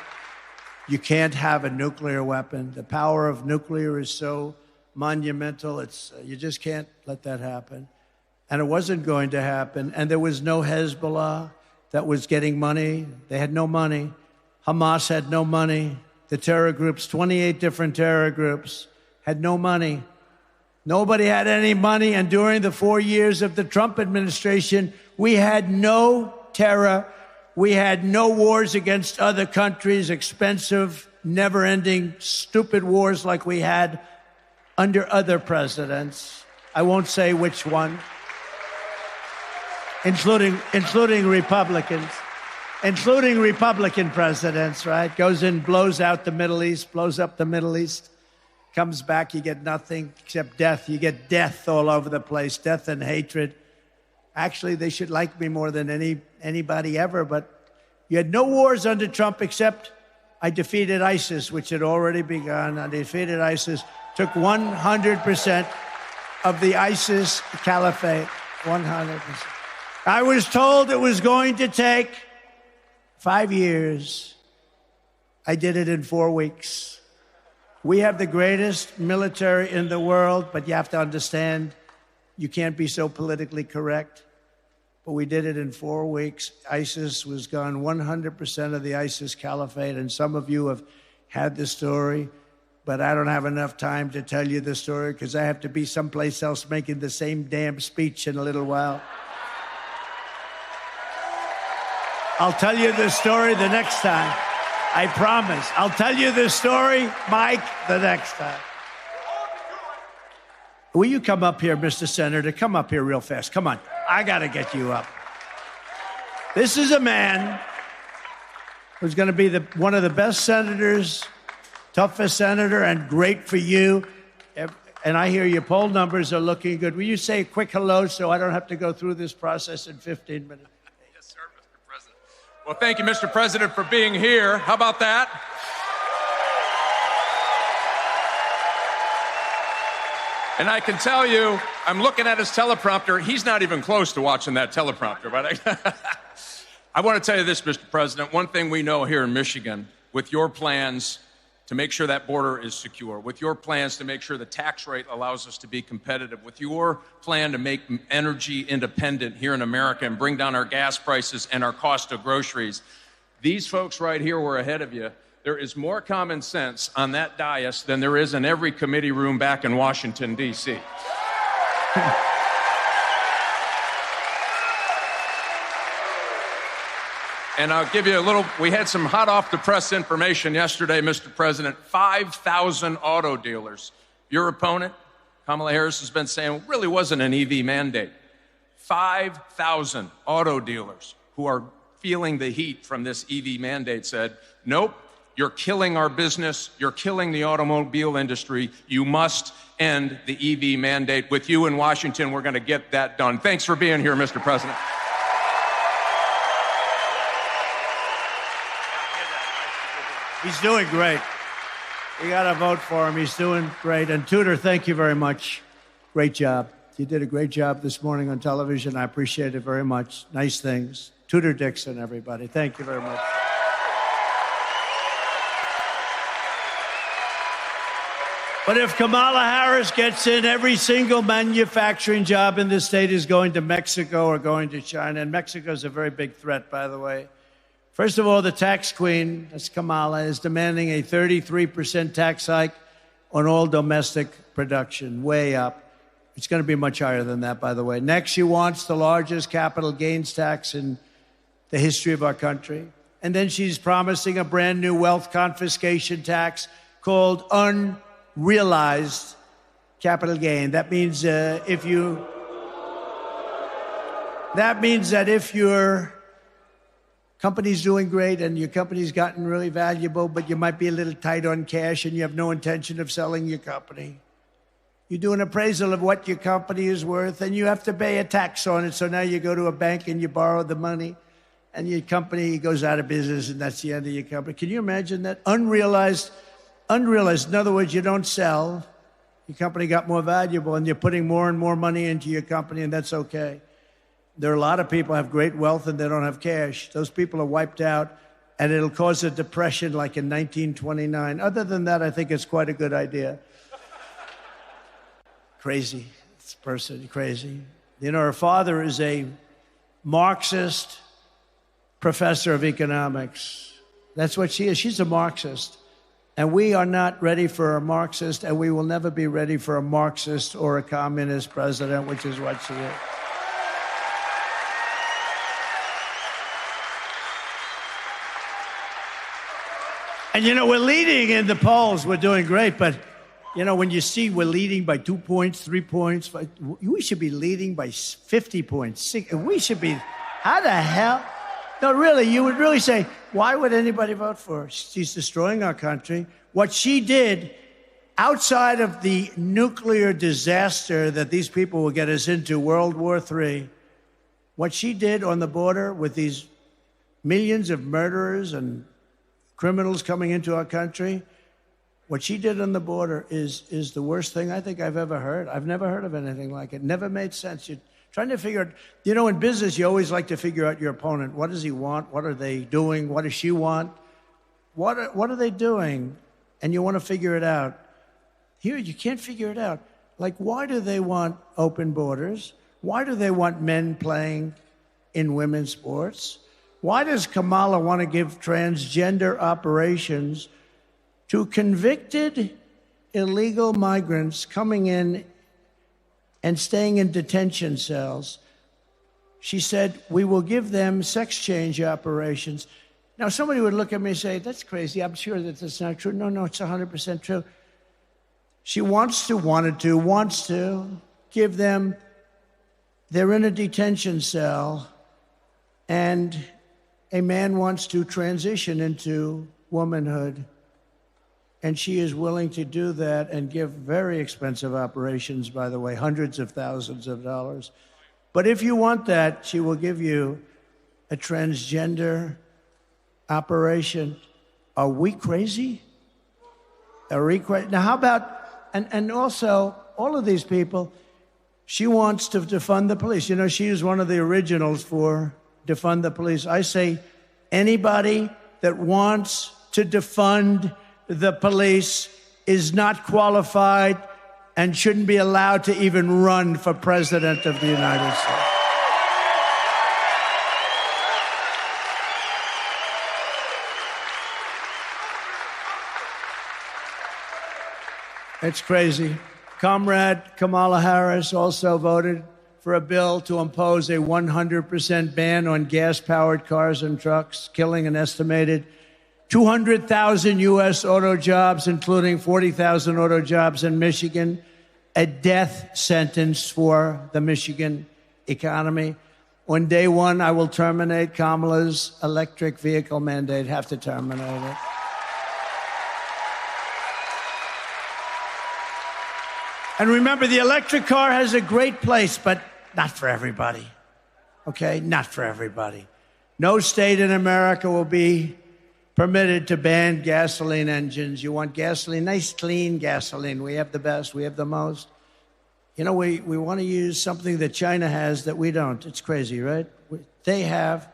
You can't have a nuclear weapon. The power of nuclear is so monumental. You just can't let that happen. And it wasn't going to happen. And there was no Hezbollah that was getting money. They had no money. Hamas had no money. The terror groups, 28 different terror groups, had no money. Nobody had any money. And during the 4 years of the Trump administration, we had no terror. We had no wars against other countries, expensive, never-ending, stupid wars like we had under other presidents. I won't say which one, including Republicans, including Republican presidents, right? Goes in, blows out the Middle East, blows up the Middle East, comes back, you get nothing except death. You get death all over the place, death and hatred. Actually, they should like me more than anybody ever, but you had no wars under Trump except I defeated ISIS, which had already begun. I defeated ISIS, took 100% of the ISIS caliphate, 100%. I was told it was going to take 5 years. I did it in 4 weeks. We have the greatest military in the world, but you have to understand, you can't be so politically correct. But we did it in 4 weeks. ISIS was gone, 100% of the ISIS caliphate. And some of you have had the story, but I don't have enough time to tell you the story because I have to be someplace else making the same damn speech in a little while. I'll tell you the story the next time. I promise. I'll tell you the story, Mike, the next time. Will you come up here, Mr. Senator? Come up here real fast. Come on. I got to get you up. This is a man who's going to be one of the best senators, toughest senator, and great for you. And I hear your poll numbers are looking good. Will you say a quick hello so I don't have to go through this process in 15 minutes? Yes, sir, Mr. President. Well, thank you, Mr. President, for being here. How about that? And I can tell you, I'm looking at his teleprompter. He's not even close to watching that teleprompter. But I want to tell you this, Mr. President. One thing we know here in Michigan, with your plans to make sure that border is secure, with your plans to make sure the tax rate allows us to be competitive, with your plan to make energy independent here in America and bring down our gas prices and our cost of groceries, these folks right here were ahead of you. There is more common sense on that dais than there is in every committee room back in Washington, D.C. And I'll give you a little, we had some hot off the press information yesterday, Mr. President, 5,000 auto dealers. Your opponent, Kamala Harris, has been saying really wasn't an EV mandate. 5,000 auto dealers who are feeling the heat from this EV mandate said, nope, you're killing our business. You're killing the automobile industry. You must end the EV mandate. With you in Washington, we're going to get that done. Thanks for being here, Mr. President. He's doing great. We got to vote for him. He's doing great. And Tudor, thank you very much. Great job. You did a great job this morning on television. I appreciate it very much. Nice things. Tudor Dixon, everybody. Thank you very much. But if Kamala Harris gets in, every single manufacturing job in this state is going to Mexico or going to China. And Mexico is a very big threat, by the way. First of all, the tax queen, that's Kamala, is demanding a 33% tax hike on all domestic production, way up. It's going to be much higher than that, by the way. Next, she wants the largest capital gains tax in the history of our country. And then she's promising a brand new wealth confiscation tax called unrealized capital gain. That means that if you're company's doing great and your company's gotten really valuable, but you might be a little tight on cash and you have no intention of selling your company. You do an appraisal of what your company is worth and you have to pay a tax on it. So now you go to a bank and you borrow the money and your company goes out of business and that's the end of your company. Can you imagine that? Unrealized. In other words, you don't sell. Your company got more valuable and you're putting more and more money into your company, and that's okay. There are a lot of people who have great wealth and they don't have cash. Those people are wiped out, and it'll cause a depression like in 1929. Other than that, I think it's quite a good idea. Crazy. This person, crazy. You know, her father is a Marxist professor of economics. That's what she is. She's a Marxist. And we are not ready for a Marxist, and we will never be ready for a Marxist or a communist president, which is what she is. And, you know, we're leading in the polls. We're doing great. But, you know, when you see we're leading by 2 points, 3 points, we should be leading by 50 points. We should be, how the hell? No, really, you would really say, why would anybody vote for her? She's destroying our country. What she did outside of the nuclear disaster that these people will get us into, World War III, what she did on the border with these millions of murderers and criminals coming into our country, what she did on the border is the worst thing I think I've ever heard. I've never heard of anything like it. Never made sense. You're trying to figure out, you know, in business, you always like to figure out your opponent. What does he want? What are they doing? What does she want? What are they doing? And you want to figure it out. Here, you can't figure it out. Like, why do they want open borders? Why do they want men playing in women's sports? Why does Kamala want to give transgender operations to convicted illegal migrants coming in and staying in detention cells? She said, we will give them sex change operations. Now, somebody would look at me and say, that's crazy. I'm sure that that's not true. No, it's 100% true. She wants to give them, they're in a detention cell, and a man wants to transition into womanhood. And she is willing to do that and give very expensive operations, by the way, hundreds of thousands of dollars. But if you want that, she will give you a transgender operation. Are we crazy? Are we crazy? Now, how about, and also, all of these people, she wants to defund the police. You know, she is one of the originals for defund the police. I say anybody that wants to defund the police is not qualified and shouldn't be allowed to even run for president of the United States. It's crazy. Comrade Kamala Harris also voted for a bill to impose a 100% ban on gas-powered cars and trucks, killing an estimated 200,000 U.S. auto jobs, including 40,000 auto jobs in Michigan, a death sentence for the Michigan economy. On day one, I will terminate Kamala's electric vehicle mandate, have to terminate it. And remember, the electric car has a great place, but not for everybody, okay? Not for everybody. No state in America will be permitted to ban gasoline engines. You want gasoline, nice, clean gasoline. We have the best, we have the most. You know, we want to use something that China has that we don't. It's crazy, right? They have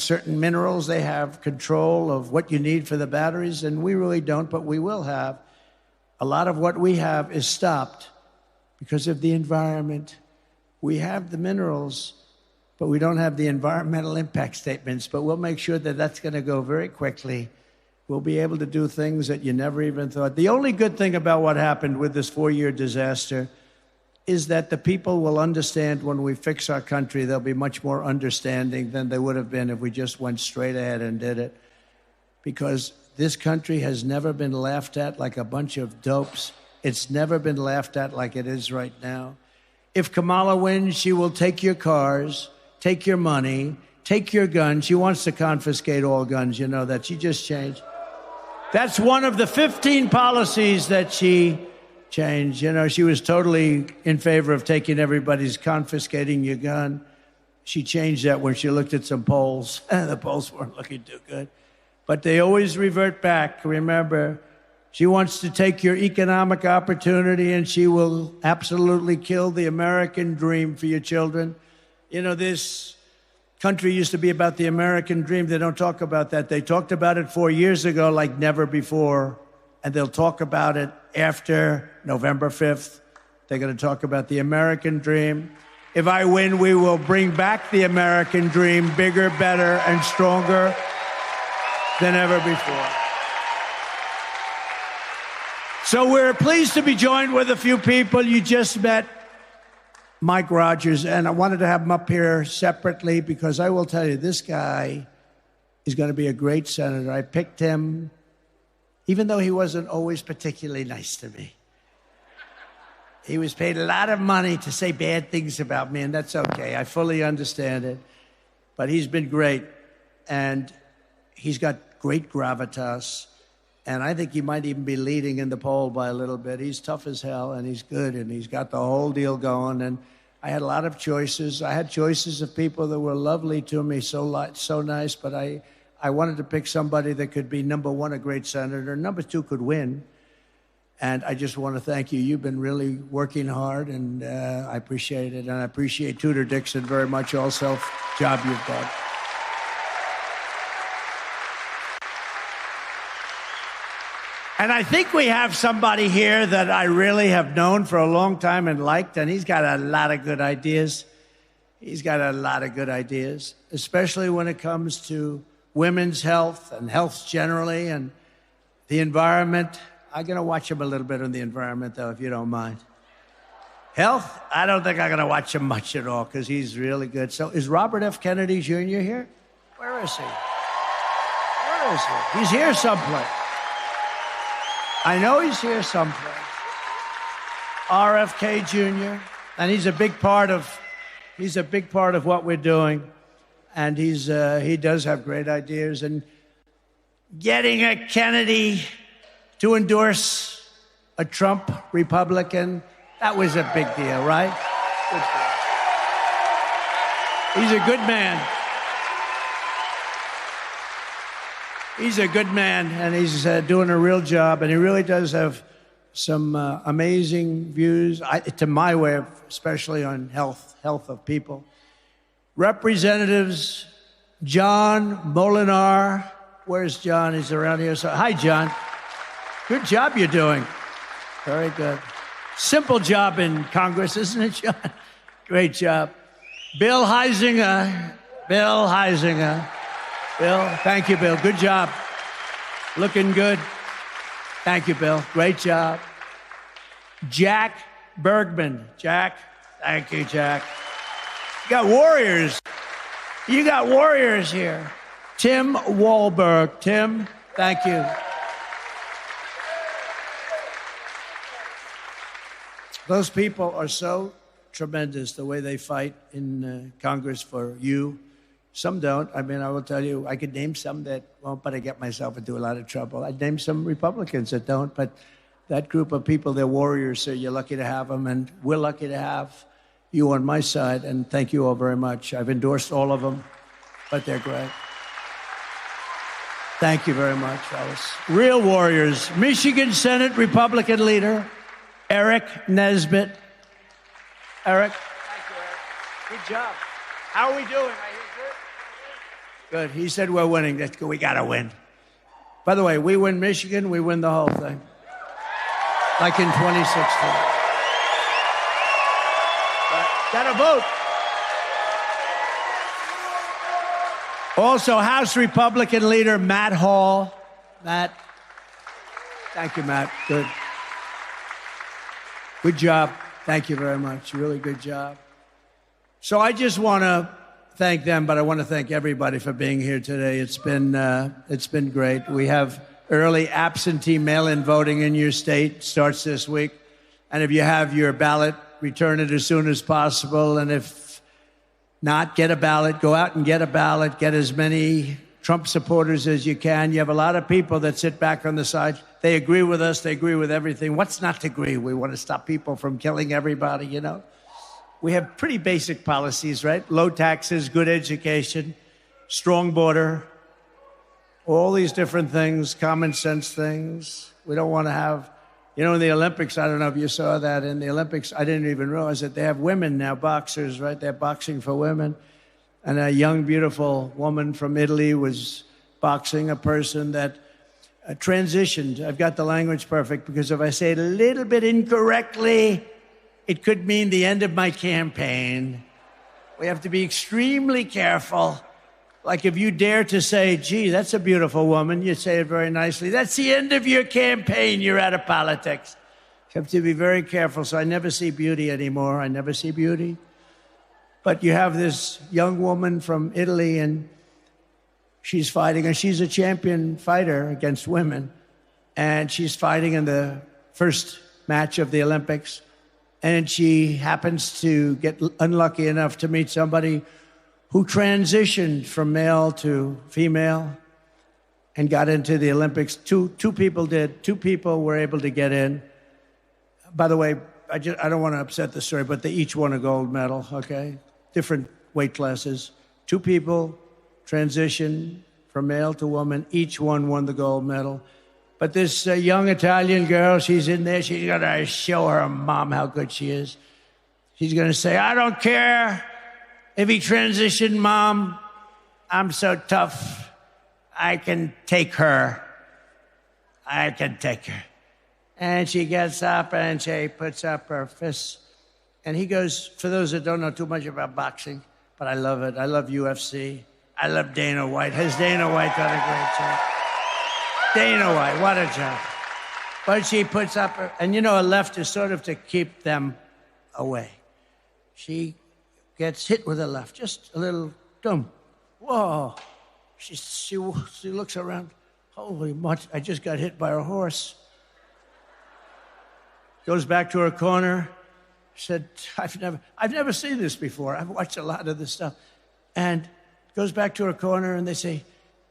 certain minerals, they have control of what you need for the batteries, and we really don't, but we will have. A lot of what we have is stopped because of the environment. We have the minerals, but we don't have the environmental impact statements. But we'll make sure that that's going to go very quickly. We'll be able to do things that you never even thought. The only good thing about what happened with this 4-year disaster is that the people will understand when we fix our country. They'll be much more understanding than they would have been if we just went straight ahead and did it. Because this country has never been laughed at like a bunch of dopes. It's never been laughed at like it is right now. If Kamala wins, she will take your cars, take your money, take your gun. She wants to confiscate all guns. You know that. She just changed. That's one of the 15 policies that she changed. You know, she was totally in favor of taking everybody's confiscating your gun. She changed that when she looked at some polls. The polls weren't looking too good. But they always revert back. Remember, she wants to take your economic opportunity, and she will absolutely kill the American dream for your children. You know, this country used to be about the American dream. They don't talk about that. They talked about it 4 years ago like never before, and they'll talk about it after November 5th. They're going to talk about the American dream. If I win, we will bring back the American dream, bigger, better, and stronger than ever before. So we're pleased to be joined with a few people. You just met Mike Rogers, and I wanted to have him up here separately because I will tell you, this guy is going to be a great senator. I picked him, even though he wasn't always particularly nice to me. He was paid a lot of money to say bad things about me, and that's okay. I fully understand it. But he's been great, and he's got great gravitas, and I think he might even be leading in the poll by a little bit. He's tough as hell, and he's good, and he's got the whole deal going. And I had a lot of choices. I had choices of people that were lovely to me, so nice, but I wanted to pick somebody that could be, number one, a great senator, number two, could win. And I just want to thank you. You've been really working hard, and I appreciate it. And I appreciate Tudor Dixon very much also, job you've done. And I think we have somebody here that I really have known for a long time and liked, and he's got a lot of good ideas. He's got a lot of good ideas, especially when it comes to women's health and health generally and the environment. I'm going to watch him a little bit on the environment, though, if you don't mind. Health, I don't think I'm going to watch him much at all because he's really good. So is Robert F. Kennedy Jr. here? Where is he? Where is he? He's here someplace. I know he's here someplace. RFK Jr. And he's a big part of what we're doing. And he does have great ideas. And getting a Kennedy to endorse a Trump Republican, that was a big deal, right? Good deal. He's a good man. He's a good man, and he's doing a real job, and he really does have some amazing views, to my way of, especially on health of people. Representatives John Molinar. Where's John? He's around here. So, hi, John. Good job you're doing. Very good. Simple job in Congress, isn't it, John? Great job. Bill Heisinger. Bill, thank you, Bill. Good job. Looking good. Thank you, Bill. Great job. Jack Bergman. Jack, thank you, Jack. You got warriors. You got warriors here. Tim Wahlberg. Tim, thank you. Those people are so tremendous, the way they fight in Congress for you. Some don't. I mean, I will tell you, I could name some that won't, but I get myself into a lot of trouble. I'd name some Republicans that don't, but that group of people, they're warriors, so you're lucky to have them, and we're lucky to have you on my side, and thank you all very much. I've endorsed all of them, but they're great. Thank you very much, fellas. Real warriors. Michigan Senate Republican leader, Eric Nesbitt. Eric? Thank you, Eric. Good job. How are we doing? Good. He said we're winning. That's good. We got to win. By the way, we win Michigan, we win the whole thing. Like in 2016. Got to vote. Also, House Republican leader Matt Hall. Matt. Thank you, Matt. Good. Good job. Thank you very much. Really good job. So I just want to thank them, but I want to thank everybody for being here today. It's been great. We have early absentee mail-in voting in your state. Starts this week. And if you have your ballot, return it as soon as possible. And if not get a ballot. Go out and get a ballot. Get as many Trump supporters as you can. You have a lot of people that sit back on the side. They agree with us. They agree with everything. What's not to agree? We want to stop people from killing everybody, you know? We have pretty basic policies, right? Low taxes, good education, strong border, all these different things, common sense things. We don't want to have, you know, in the Olympics, I don't know if you saw that, in the Olympics, I didn't even realize that they have women now, boxers, right? They're boxing for women. And a young, beautiful woman from Italy was boxing a person that transitioned. I've got the language perfect because if I say it a little bit incorrectly, it could mean the end of my campaign. We have to be extremely careful. Like if you dare to say, gee, that's a beautiful woman, you say it very nicely. That's the end of your campaign. You're out of politics. You have to be very careful. So I never see beauty anymore. I never see beauty. But you have this young woman from Italy, and she's fighting, and she's a champion fighter against women. And she's fighting in the first match of the Olympics. And she happens to get unlucky enough to meet somebody who transitioned from male to female and got into the Olympics. Two people did. 2 people were able to get in. By the way, I don't want to upset the story, but they each won a gold medal, okay? Different weight classes. 2 people transitioned from male to woman. Each one won the gold medal. But this young Italian girl, she's in there. She's going to show her mom how good she is. She's going to say, I don't care if he transitioned, Mom. I'm so tough. I can take her. I can take her. And she gets up and she puts up her fists. And he goes, for those that don't know too much about boxing, but I love it. I love UFC. I love Dana White. Has Dana White done a great job? Dana White, what a job. But she puts up her, and you know, a left is sort of to keep them away. She gets hit with a left, just a little dumb. Whoa. She looks around. Holy much, I just got hit by a horse. Goes back to her corner. Said, I've never seen this before. I've watched a lot of this stuff. And goes back to her corner, and they say,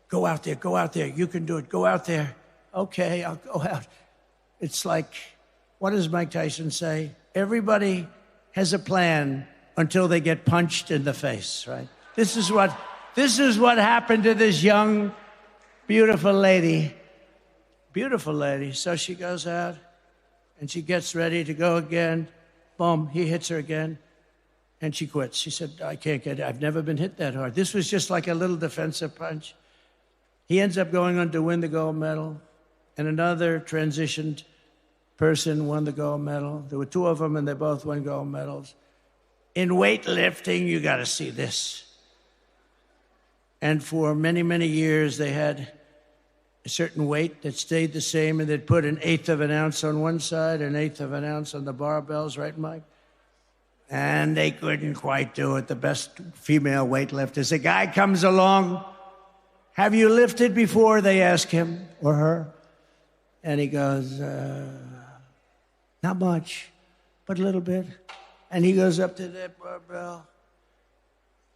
go out there, you can do it, go out there. Okay, I'll go out. It's like, what does Mike Tyson say? Everybody has a plan until they get punched in the face, right? This is what happened to this young, beautiful lady. Beautiful lady. So she goes out, and she gets ready to go again. Boom, he hits her again, and she quits. She said, I can't get it. I've never been hit that hard. This was just like a little defensive punch. He ends up going on to win the gold medal, and another transitioned person won the gold medal. There were 2 of them, and they both won gold medals. In weightlifting, you got to see this. And for many, many years, they had a certain weight that stayed the same, and they'd put 1/8 of an ounce on one side, 1/8 of an ounce on the barbells, right, Mike? And they couldn't quite do it. The best female weightlifters. A guy comes along. Have you lifted before? They ask him or her. And he goes, not much, but a little bit. And he goes up to that barbell.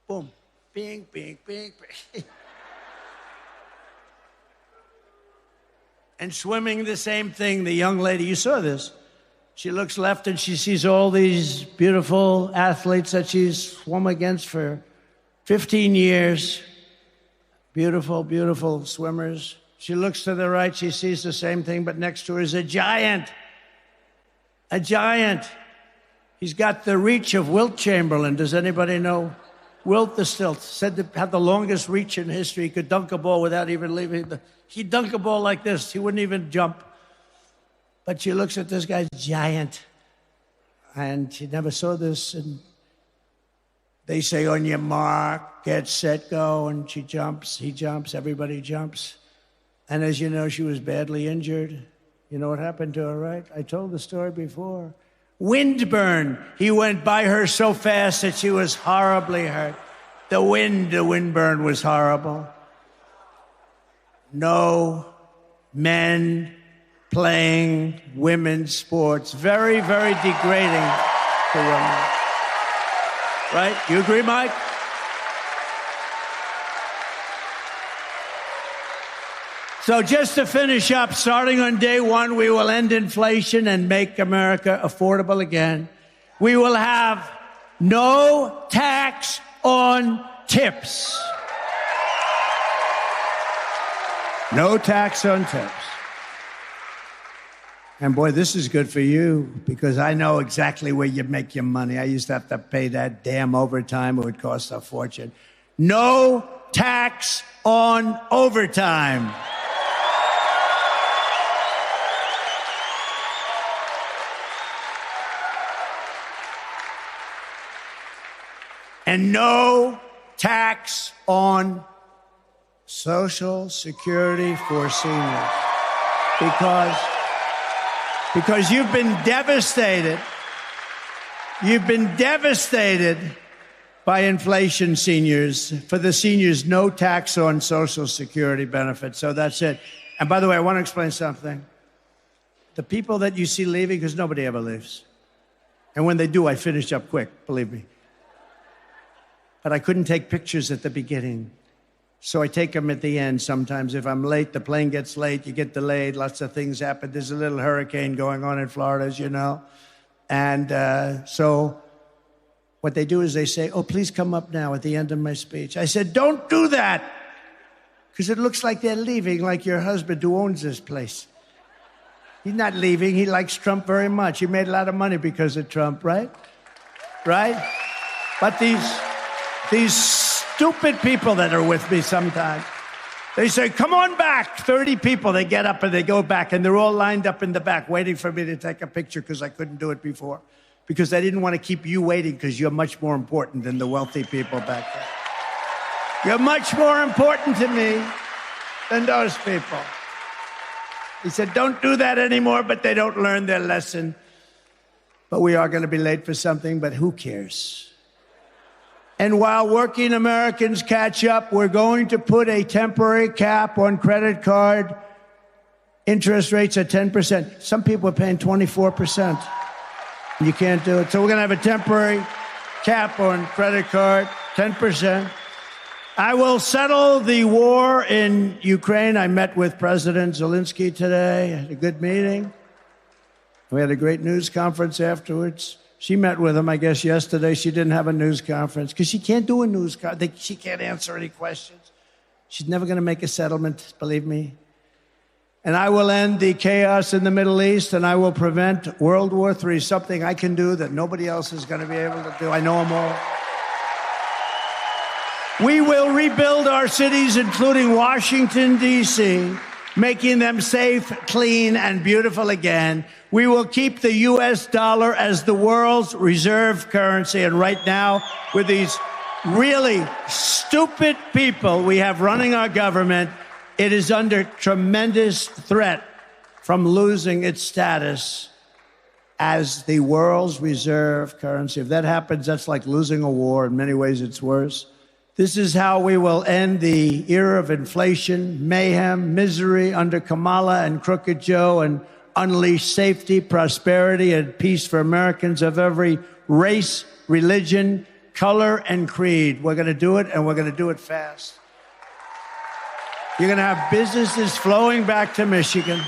Boom. Bing, bing, bing, bing. And swimming, the same thing. The young lady, you saw this. She looks left and she sees all these beautiful athletes that she's swum against for 15 years. Beautiful, beautiful swimmers. She looks to the right, she sees the same thing, but next to her is a giant. A giant. He's got the reach of Wilt Chamberlain. Does anybody know? Wilt the Stilt, said to have the longest reach in history. He could dunk a ball without even leaving. He'd dunk a ball like this. He wouldn't even jump. But she looks at this guy's giant. And she never saw this. And they say, on your mark, get set, go. And she jumps, he jumps, everybody jumps. And as you know, she was badly injured. You know what happened to her, right? I told the story before. Windburn. He went by her so fast that she was horribly hurt. The windburn was horrible. No men playing women's sports. Very, very degrading to women. Right? You agree, Mike? So just to finish up, starting on day one, we will end inflation and make America affordable again. We will have no tax on tips. No tax on tips. And boy, this is good for you because I know exactly where you make your money. I used to have to pay that damn overtime. It would cost a fortune. No tax on overtime. And no tax on Social Security for seniors. Because you've been devastated. You've been devastated by inflation, seniors. For the seniors, no tax on Social Security benefits. So that's it. And by the way, I want to explain something. The people that you see leaving, because nobody ever leaves. And when they do, I finish up quick, believe me. But I couldn't take pictures at the beginning. So I take them at the end sometimes. If I'm late, the plane gets late, you get delayed, lots of things happen. There's a little hurricane going on in Florida, as you know. And so what they do is they say, oh, please come up now at the end of my speech. I said, don't do that, because it looks like they're leaving, like your husband who owns this place. He's not leaving. He likes Trump very much. He made a lot of money because of Trump, right? Right? But these stupid people that are with me sometimes, they say, come on back. 30 people, they get up and they go back, and they're all lined up in the back waiting for me to take a picture because I couldn't do it before. Because I didn't want to keep you waiting because you're much more important than the wealthy people back there. You're much more important to me than those people. He said, don't do that anymore, but they don't learn their lesson. But we are going to be late for something, but who cares? And while working Americans catch up, we're going to put a temporary cap on credit card interest rates at 10%. Some people are paying 24%. You can't do it. So we're going to have a temporary cap on credit card, 10%. I will settle the war in Ukraine. I met with President Zelensky today. I had a good meeting. We had a great news conference afterwards. She met with him, I guess, yesterday. She didn't have a news conference because she can't do a news conference. She can't answer any questions. She's never going to make a settlement, believe me. And I will end the chaos in the Middle East, and I will prevent World War III, something I can do that nobody else is going to be able to do. I know them all. We will rebuild our cities, including Washington, D.C., making them safe, clean, and beautiful again. We will keep the U.S. dollar as the world's reserve currency. And right now, with these really stupid people we have running our government, it is under tremendous threat from losing its status as the world's reserve currency. If that happens, that's like losing a war. In many ways, it's worse. This is how we will end the era of inflation, mayhem, misery under Kamala and Crooked Joe, and unleash safety, prosperity, and peace for Americans of every race, religion, color, and creed. We're going to do it, and we're going to do it fast. You're going to have businesses flowing back to Michigan.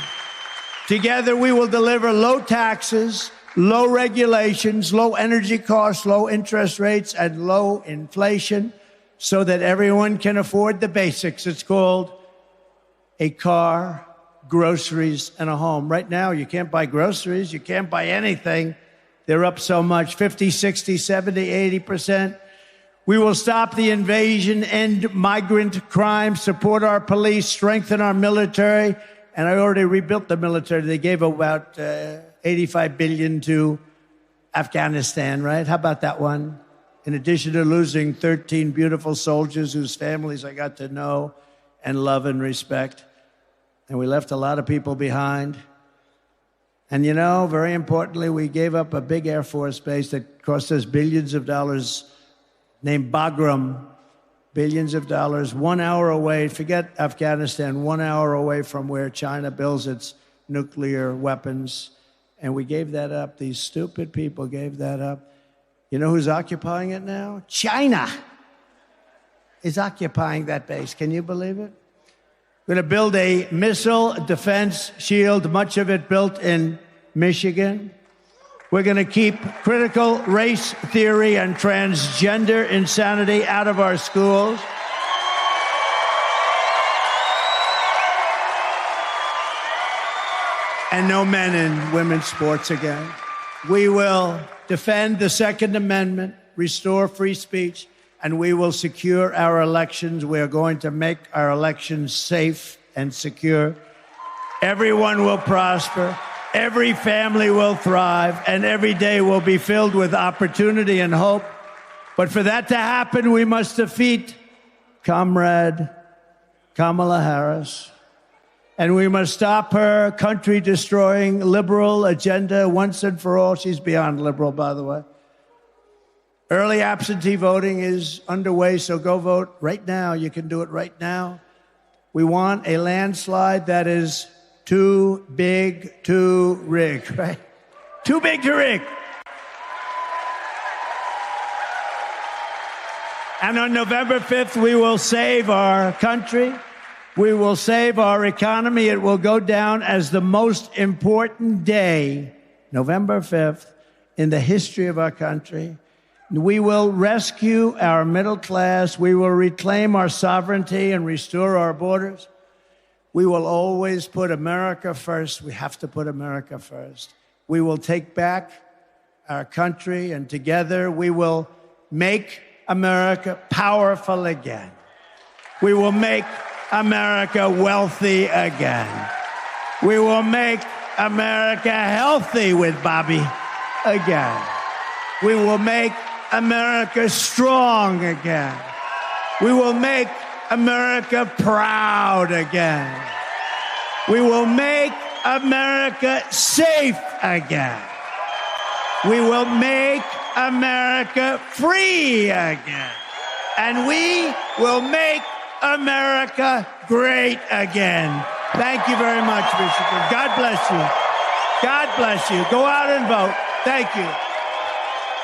Together, we will deliver low taxes, low regulations, low energy costs, low interest rates, and low inflation, so that everyone can afford the basics. It's called a car, groceries, and a home. Right now, you can't buy groceries. You can't buy anything. They're up so much, 50, 60, 70, 80%. We will stop the invasion, end migrant crime, support our police, strengthen our military. And I already rebuilt the military. They gave about $85 billion to Afghanistan, right? How about that one? In addition to losing 13 beautiful soldiers whose families I got to know and love and respect. And we left a lot of people behind. And you know, very importantly, we gave up a big Air Force base that cost us billions of dollars, named Bagram, billions of dollars, 1 hour away, forget Afghanistan, 1 hour away from where China builds its nuclear weapons. And we gave that up. These stupid people gave that up. You know who's occupying it now? China is occupying that base. Can you believe it? We're going to build a missile defense shield, much of it built in Michigan. We're going to keep critical race theory and transgender insanity out of our schools. And no men in women's sports again. We will defend the Second Amendment, restore free speech, and we will secure our elections. We are going to make our elections safe and secure. Everyone will prosper. Every family will thrive, and every day will be filled with opportunity and hope. But for that to happen, we must defeat Comrade Kamala Harris. And we must stop her country-destroying liberal agenda once and for all. She's beyond liberal, by the way. Early absentee voting is underway, so go vote right now. You can do it right now. We want a landslide that is too big to rig, right? Too big to rig. And on November 5th, we will save our country. We will save our economy. It will go down as the most important day, November 5th, in the history of our country. We will rescue our middle class. We will reclaim our sovereignty and restore our borders. We will always put America first. We have to put America first. We will take back our country, and together we will make America powerful again. We will make America wealthy again. We will make America healthy with Bobby again. We will make America strong again. We will make America proud again. We will make America safe again. We will make America free again. And we will make America great again. Thank you very much, Michigan. God bless you. God bless you. Go out and vote. Thank you.